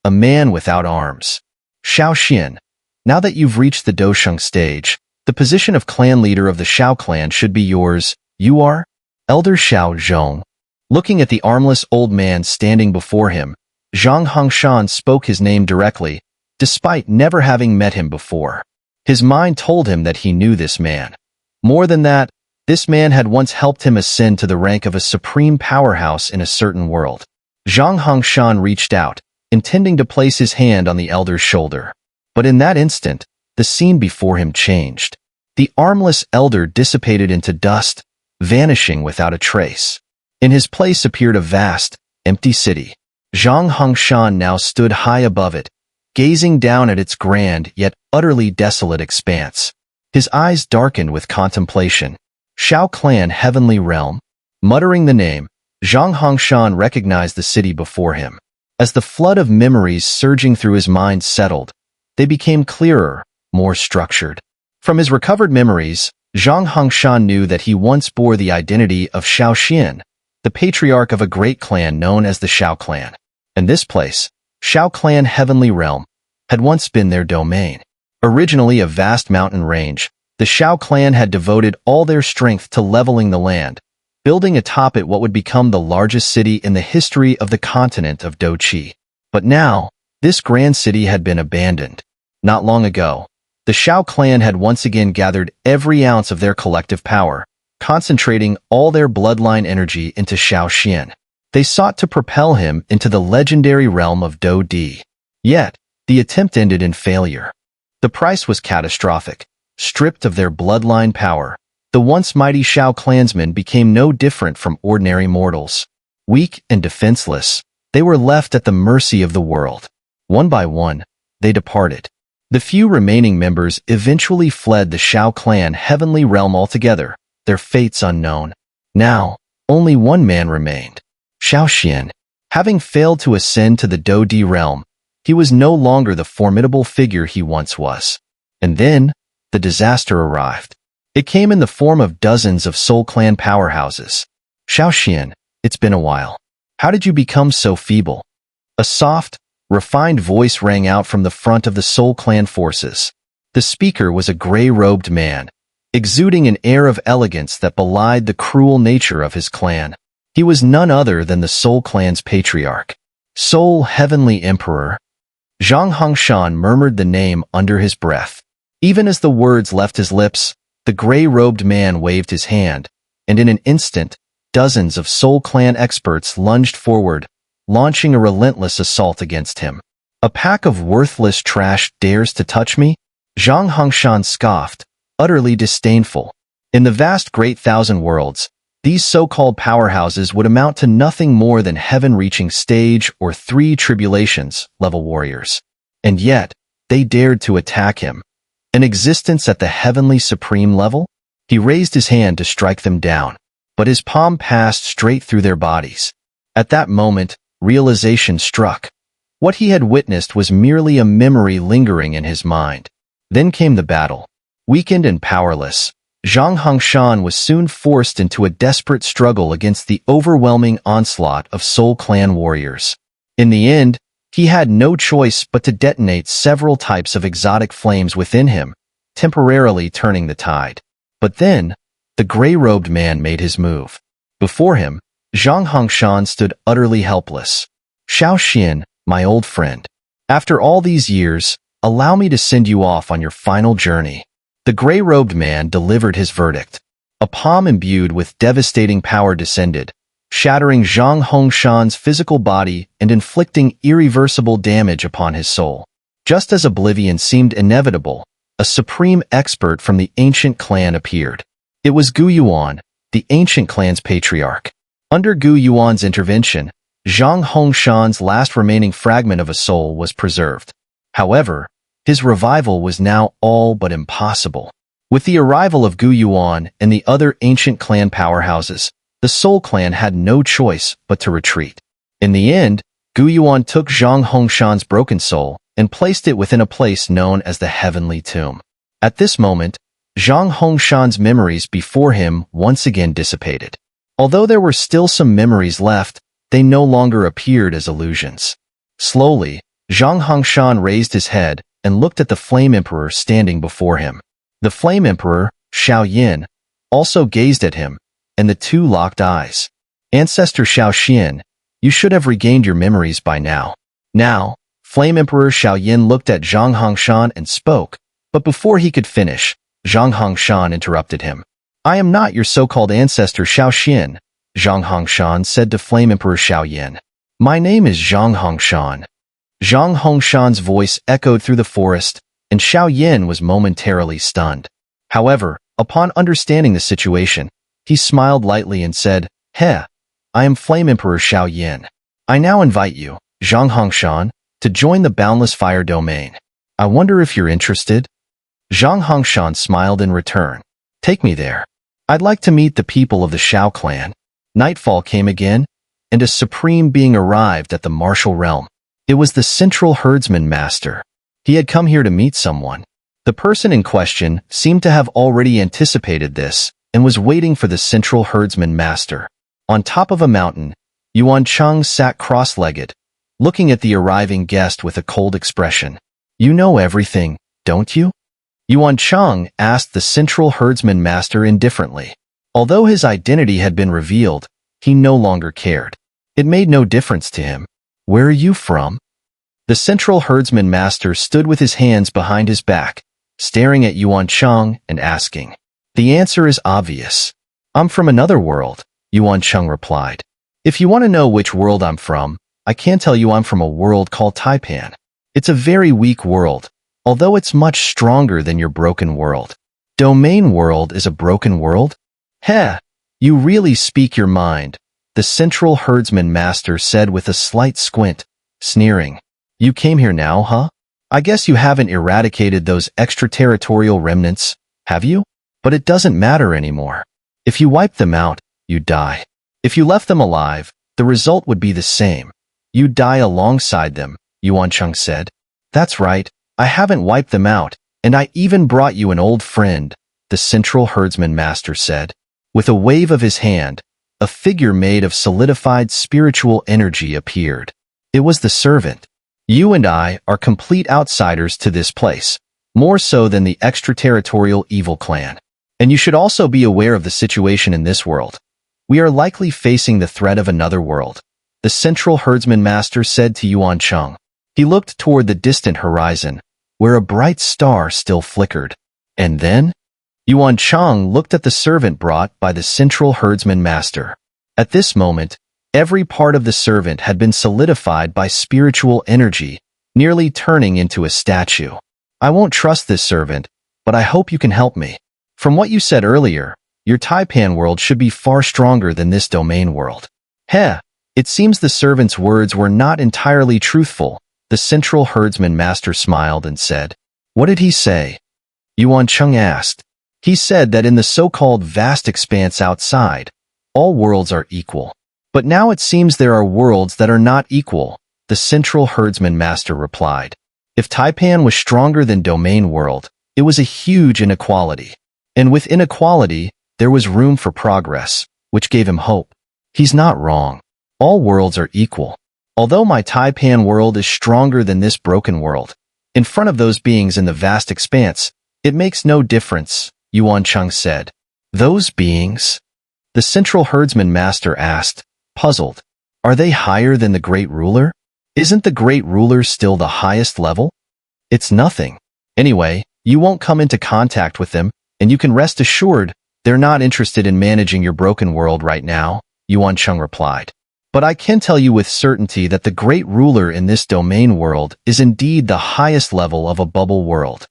A: A man without arms. Xiao, now that you've reached the Dosheng stage, the position of clan leader of the Xiao clan should be yours. You are? Elder Xiao Zhong. Looking at the armless old man standing before him, Zhang Hongshan spoke his name directly, despite never having met him before. His mind told him that he knew this man. More than that, this man had once helped him ascend to the rank of a supreme powerhouse in a certain world. Zhang Hongshan reached out, intending to place his hand on the elder's shoulder. But in that instant, the scene before him changed. The armless elder dissipated into dust, vanishing without a trace. In his place appeared a vast, empty city. Zhang Hongshan now stood high above it, gazing down at its grand yet utterly desolate expanse. His eyes darkened with contemplation. Xiao clan heavenly realm. Muttering the name, Zhang Hongshan recognized the city before him. As the flood of memories surging through his mind settled, they became clearer, more structured. From his recovered memories, Zhang Hongshan knew that he once bore the identity of Xiao, the patriarch of a great clan known as the Xiao clan. And this place, Xiao clan heavenly realm, had once been their domain. Originally a vast mountain range, the Xiao clan had devoted all their strength to leveling the land, building atop it what would become the largest city in the history of the continent of Doqi. But now, This grand city had been abandoned. Not long ago, the Xiao clan had once again gathered every ounce of their collective power, concentrating all their bloodline energy into Xiao. They sought to propel him into the legendary realm of Do Di. Yet, the attempt ended in failure. The price was catastrophic. Stripped of their bloodline power, the once mighty Xiao clansmen became no different from ordinary mortals. Weak and defenseless, they were left at the mercy of the world. One by one, they departed. The few remaining members eventually fled the Xiao clan heavenly realm altogether, their fates unknown. Now, only one man remained. Xiao. Having failed to ascend to the Do Di realm, he was no longer the formidable figure he once was. And then, the disaster arrived. It came in the form of dozens of Soul Clan powerhouses. Xiao, it's been a while. How did you become so feeble? A soft, refined voice rang out from the front of the Soul Clan forces. The speaker was a gray-robed man, exuding an air of elegance that belied the cruel nature of his clan. He was none other than the Soul Clan's patriarch. Soul Heavenly Emperor. Zhang Hongshan murmured the name under his breath. Even as the words left his lips, the gray-robed man waved his hand, and in an instant, dozens of Soul Clan experts lunged forward, launching a relentless assault against him. A pack of worthless trash dares to touch me? Zhang Hongshan scoffed, utterly disdainful. In the vast Great Thousand Worlds, these so-called powerhouses would amount to nothing more than heaven-reaching stage or 3 tribulations level warriors. And yet, they dared to attack him. An existence at the heavenly supreme level? He raised his hand to strike them down, but his palm passed straight through their bodies. At that moment, realization struck. What he had witnessed was merely a memory lingering in his mind. Then came the battle. Weakened and powerless, Zhang Hongshan was soon forced into a desperate struggle against the overwhelming onslaught of Soul Clan warriors. In the end, he had no choice but to detonate several types of exotic flames within him, temporarily turning the tide. But then, the gray-robed man made his move. Before him, Zhang Hongshan stood utterly helpless. Xiao, my old friend. After all these years, allow me to send you off on your final journey. The gray-robed man delivered his verdict. A palm imbued with devastating power descended, shattering Zhang Hongshan's physical body and inflicting irreversible damage upon his soul. Just as oblivion seemed inevitable, a supreme expert from the ancient clan appeared. It was Gu Yuan, the ancient clan's patriarch. Under Gu Yuan's intervention, Zhang Hongshan's last remaining fragment of a soul was preserved. However, his revival was now all but impossible. With the arrival of Gu Yuan and the other ancient clan powerhouses, the Soul Clan had no choice but to retreat. In the end, Gu Yuan took Zhang Hongshan's broken soul and placed it within a place known as the Heavenly Tomb. At this moment, Zhang Hongshan's memories before him once again dissipated. Although there were still some memories left, they no longer appeared as illusions. Slowly, Zhang Hongshan raised his head and looked at the Flame Emperor standing before him. The Flame Emperor, Xiao, also gazed at him, and the two locked eyes. Ancestor Xiao, you should have regained your memories by now. Now, Flame Emperor Xiao looked at Zhang Hongshan and spoke, but before he could finish, Zhang Hongshan interrupted him. I am not your so-called ancestor Xiao, Zhang Hongshan said to Flame Emperor Xiao. My name is Zhang Hongshan. Zhang Hongshan's voice echoed through the forest, and Xiao was momentarily stunned. However, upon understanding the situation, he smiled lightly and said, I am Flame Emperor Xiao. I now invite you, Zhang Hongshan, to join the Boundless Fire Domain. I wonder if you're interested? Zhang Hongshan smiled in return. Take me there. I'd like to meet the people of the Xiao clan. Nightfall came again, and a supreme being arrived at the martial realm. It was the Central Herdsman Master. He had come here to meet someone. The person in question seemed to have already anticipated this and was waiting for the Central Herdsman Master. On top of a mountain, Yuan Cheng sat cross-legged, looking at the arriving guest with a cold expression. You know everything, don't you? Yuan Cheng asked the Central Herdsman Master indifferently. Although his identity had been revealed, he no longer cared. It made no difference to him. Where are you from? The central herdsman master stood with his hands behind his back, staring at Yuan Cheng and asking. The answer is obvious. I'm from another world, Yuan Cheng replied. If you want to know which world I'm from, I can tell you I'm from a world called Taipan. It's a very weak world, although it's much stronger than your broken world. Domain world is a broken world? Heh, you really speak your mind, the central herdsman master said with a slight squint, sneering. You came here now, huh? I guess you haven't eradicated those extraterritorial remnants, have you? But it doesn't matter anymore. If you wipe them out, you die. If you left them alive, the result would be the same. You die alongside them, Yuan Cheng said. That's right, I haven't wiped them out, and I even brought you an old friend, the central herdsman master said. With a wave of his hand, a figure made of solidified spiritual energy appeared. It was the servant. You and I are complete outsiders to this place, more so than the extraterritorial evil clan. And you should also be aware of the situation in this world. We are likely facing the threat of another world, the central herdsman master said to Yuan Cheng. He looked toward the distant horizon, where a bright star still flickered. And then? Yuan Cheng looked at the servant brought by the central herdsman master. At this moment, every part of the servant had been solidified by spiritual energy, nearly turning into a statue. I won't trust this servant, but I hope you can help me. From what you said earlier, your Taipan world should be far stronger than this domain world. Heh, it seems the servant's words were not entirely truthful, the central herdsman master smiled and said. What did he say? Yuan Cheng asked. He said that in the so-called vast expanse outside, all worlds are equal. But now it seems there are worlds that are not equal, the central herdsman master replied. If Taipan was stronger than domain world, it was a huge inequality. And with inequality, there was room for progress, which gave him hope. He's not wrong. All worlds are equal. Although my Taipan world is stronger than this broken world, in front of those beings in the vast expanse, it makes no difference, Yuan Cheng said. Those beings? The central herdsman master asked, puzzled. Are they higher than the great ruler? Isn't the great ruler still the highest level? It's nothing. Anyway, you won't come into contact with them, and you can rest assured they're not interested in managing your broken world right now, Yuan Cheng replied. But I can tell you with certainty that the great ruler in this domain world is indeed the highest level of a bubble world.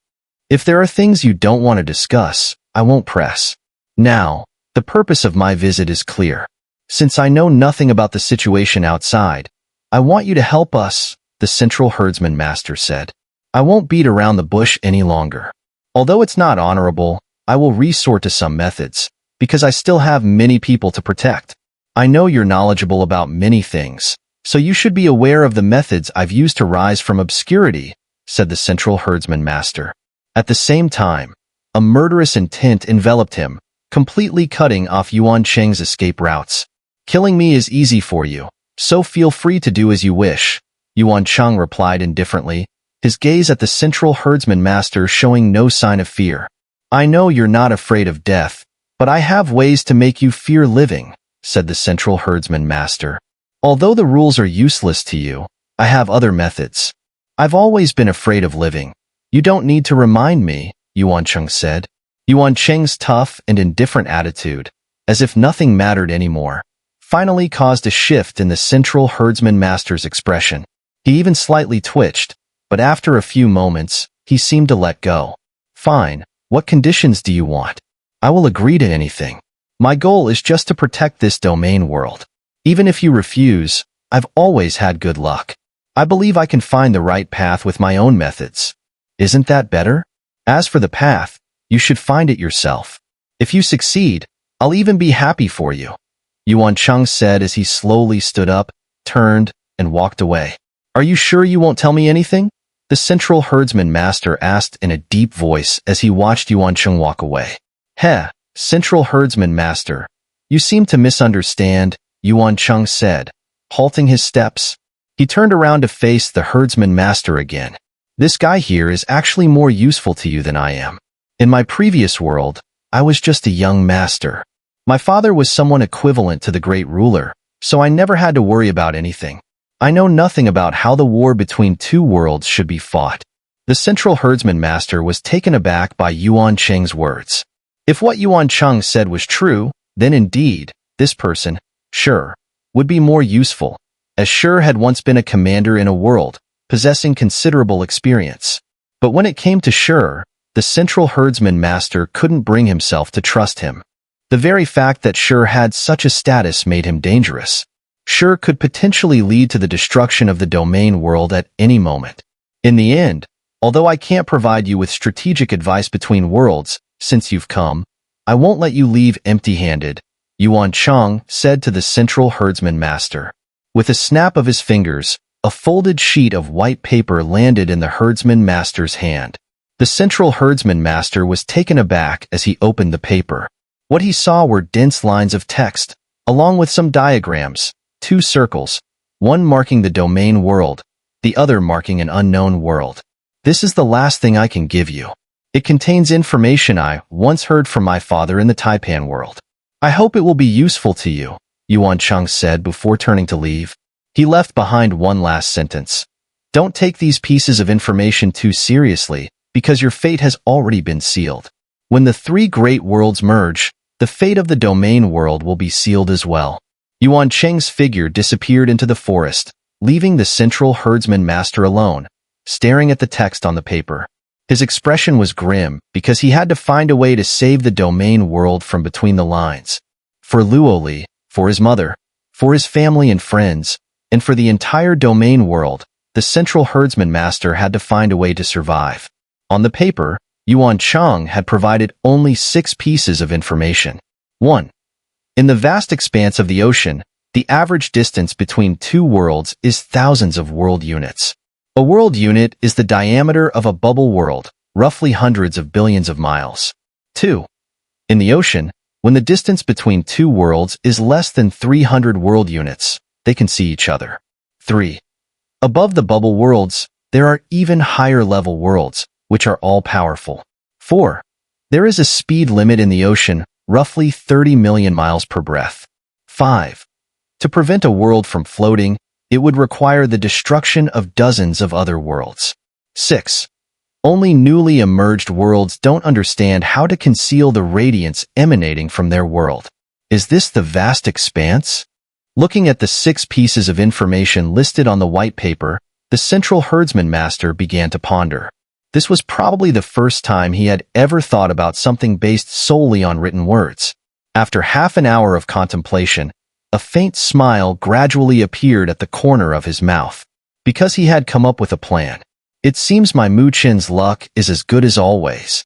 A: If there are things you don't want to discuss, I won't press. Now, the purpose of my visit is clear. Since I know nothing about the situation outside, I want you to help us, the central herdsman master said. I won't beat around the bush any longer. Although it's not honorable, I will resort to some methods, because I still have many people to protect. I know you're knowledgeable about many things, so you should be aware of the methods I've used to rise from obscurity, said the central herdsman master. At the same time, a murderous intent enveloped him, completely cutting off Yuan Cheng's escape routes. Killing me is easy for you, so feel free to do as you wish, Yuan Cheng replied indifferently, his gaze at the central herdsman master showing no sign of fear. I know you're not afraid of death, but I have ways to make you fear living, said the central herdsman master. Although the rules are useless to you, I have other methods. I've always been afraid of living. You don't need to remind me, Yuan Cheng said. Yuan Cheng's tough and indifferent attitude, as if nothing mattered anymore, finally caused a shift in the central herdsman master's expression. He even slightly twitched, but after a few moments, he seemed to let go. Fine, what conditions do you want? I will agree to anything. My goal is just to protect this domain world. Even if you refuse, I've always had good luck. I believe I can find the right path with my own methods. Isn't that better? As for the path, you should find it yourself. If you succeed, I'll even be happy for you, Yuan Cheng said as he slowly stood up, turned, and walked away. Are you sure you won't tell me anything? The central herdsman master asked in a deep voice as he watched Yuan Cheng walk away. Heh, central herdsman master, you seem to misunderstand, Yuan Cheng said, halting his steps. He turned around to face the herdsman master again. This guy here is actually more useful to you than I am. In my previous world, I was just a young master. My father was someone equivalent to the great ruler, so I never had to worry about anything. I know nothing about how the war between two worlds should be fought. The central herdsman master was taken aback by Yuan Cheng's words. If what Yuan Cheng said was true, then indeed, this person, Xun'er, would be more useful, as Xun'er had once been a commander in a world, possessing considerable experience. But when it came to Xun'er, the central herdsman master couldn't bring himself to trust him. The very fact that Xun'er had such a status made him dangerous. Xun'er could potentially lead to the destruction of the domain world at any moment. In the end, although I can't provide you with strategic advice between worlds, since you've come, I won't let you leave empty-handed, Yuan Cheng said to the central herdsman master. With a snap of his fingers, a folded sheet of white paper landed in the herdsman master's hand. The central herdsman master was taken aback as he opened the paper. What he saw were dense lines of text, along with some diagrams, 2 circles, one marking the domain world, the other marking an unknown world. This is the last thing I can give you. It contains information I once heard from my father in the Taipan world. I hope it will be useful to you, Yuan Cheng said before turning to leave. He left behind one last sentence. Don't take these pieces of information too seriously, because your fate has already been sealed. When the 3 great worlds merge, the fate of the domain world will be sealed as well. Yuan Cheng's figure disappeared into the forest, leaving the central herdsman master alone, staring at the text on the paper. His expression was grim because he had to find a way to save the domain world from between the lines. For Luoli, for his mother, for his family and friends, and for the entire domain world, the central herdsman master had to find a way to survive. On the paper, Yuan Cheng had provided only 6 pieces of information. 1. In the vast expanse of the ocean, the average distance between 2 worlds is thousands of world units. A world unit is the diameter of a bubble world, roughly hundreds of billions of miles. 2. In the ocean, when the distance between 2 worlds is less than 300 world units, they can see each other. 3. Above the bubble worlds, there are even higher-level worlds, which are all-powerful. 4. There is a speed limit in the ocean, roughly 30 million miles per breath. 5. To prevent a world from floating, it would require the destruction of dozens of other worlds. 6. Only newly emerged worlds don't understand how to conceal the radiance emanating from their world. Is this the vast expanse? Looking at the 6 pieces of information listed on the white paper, the central herdsman master began to ponder. This was probably the first time he had ever thought about something based solely on written words. After half an hour of contemplation, a faint smile gradually appeared at the corner of his mouth. Because he had come up with a plan. It seems my Mu Chin's luck is as good as always.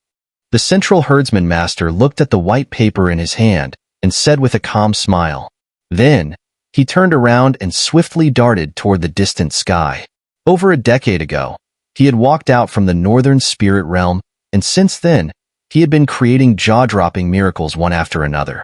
A: The central herdsman master looked at the white paper in his hand and said with a calm smile. Then, he turned around and swiftly darted toward the distant sky. Over a decade ago, he had walked out from the northern spirit realm, and since then, he had been creating jaw-dropping miracles one after another.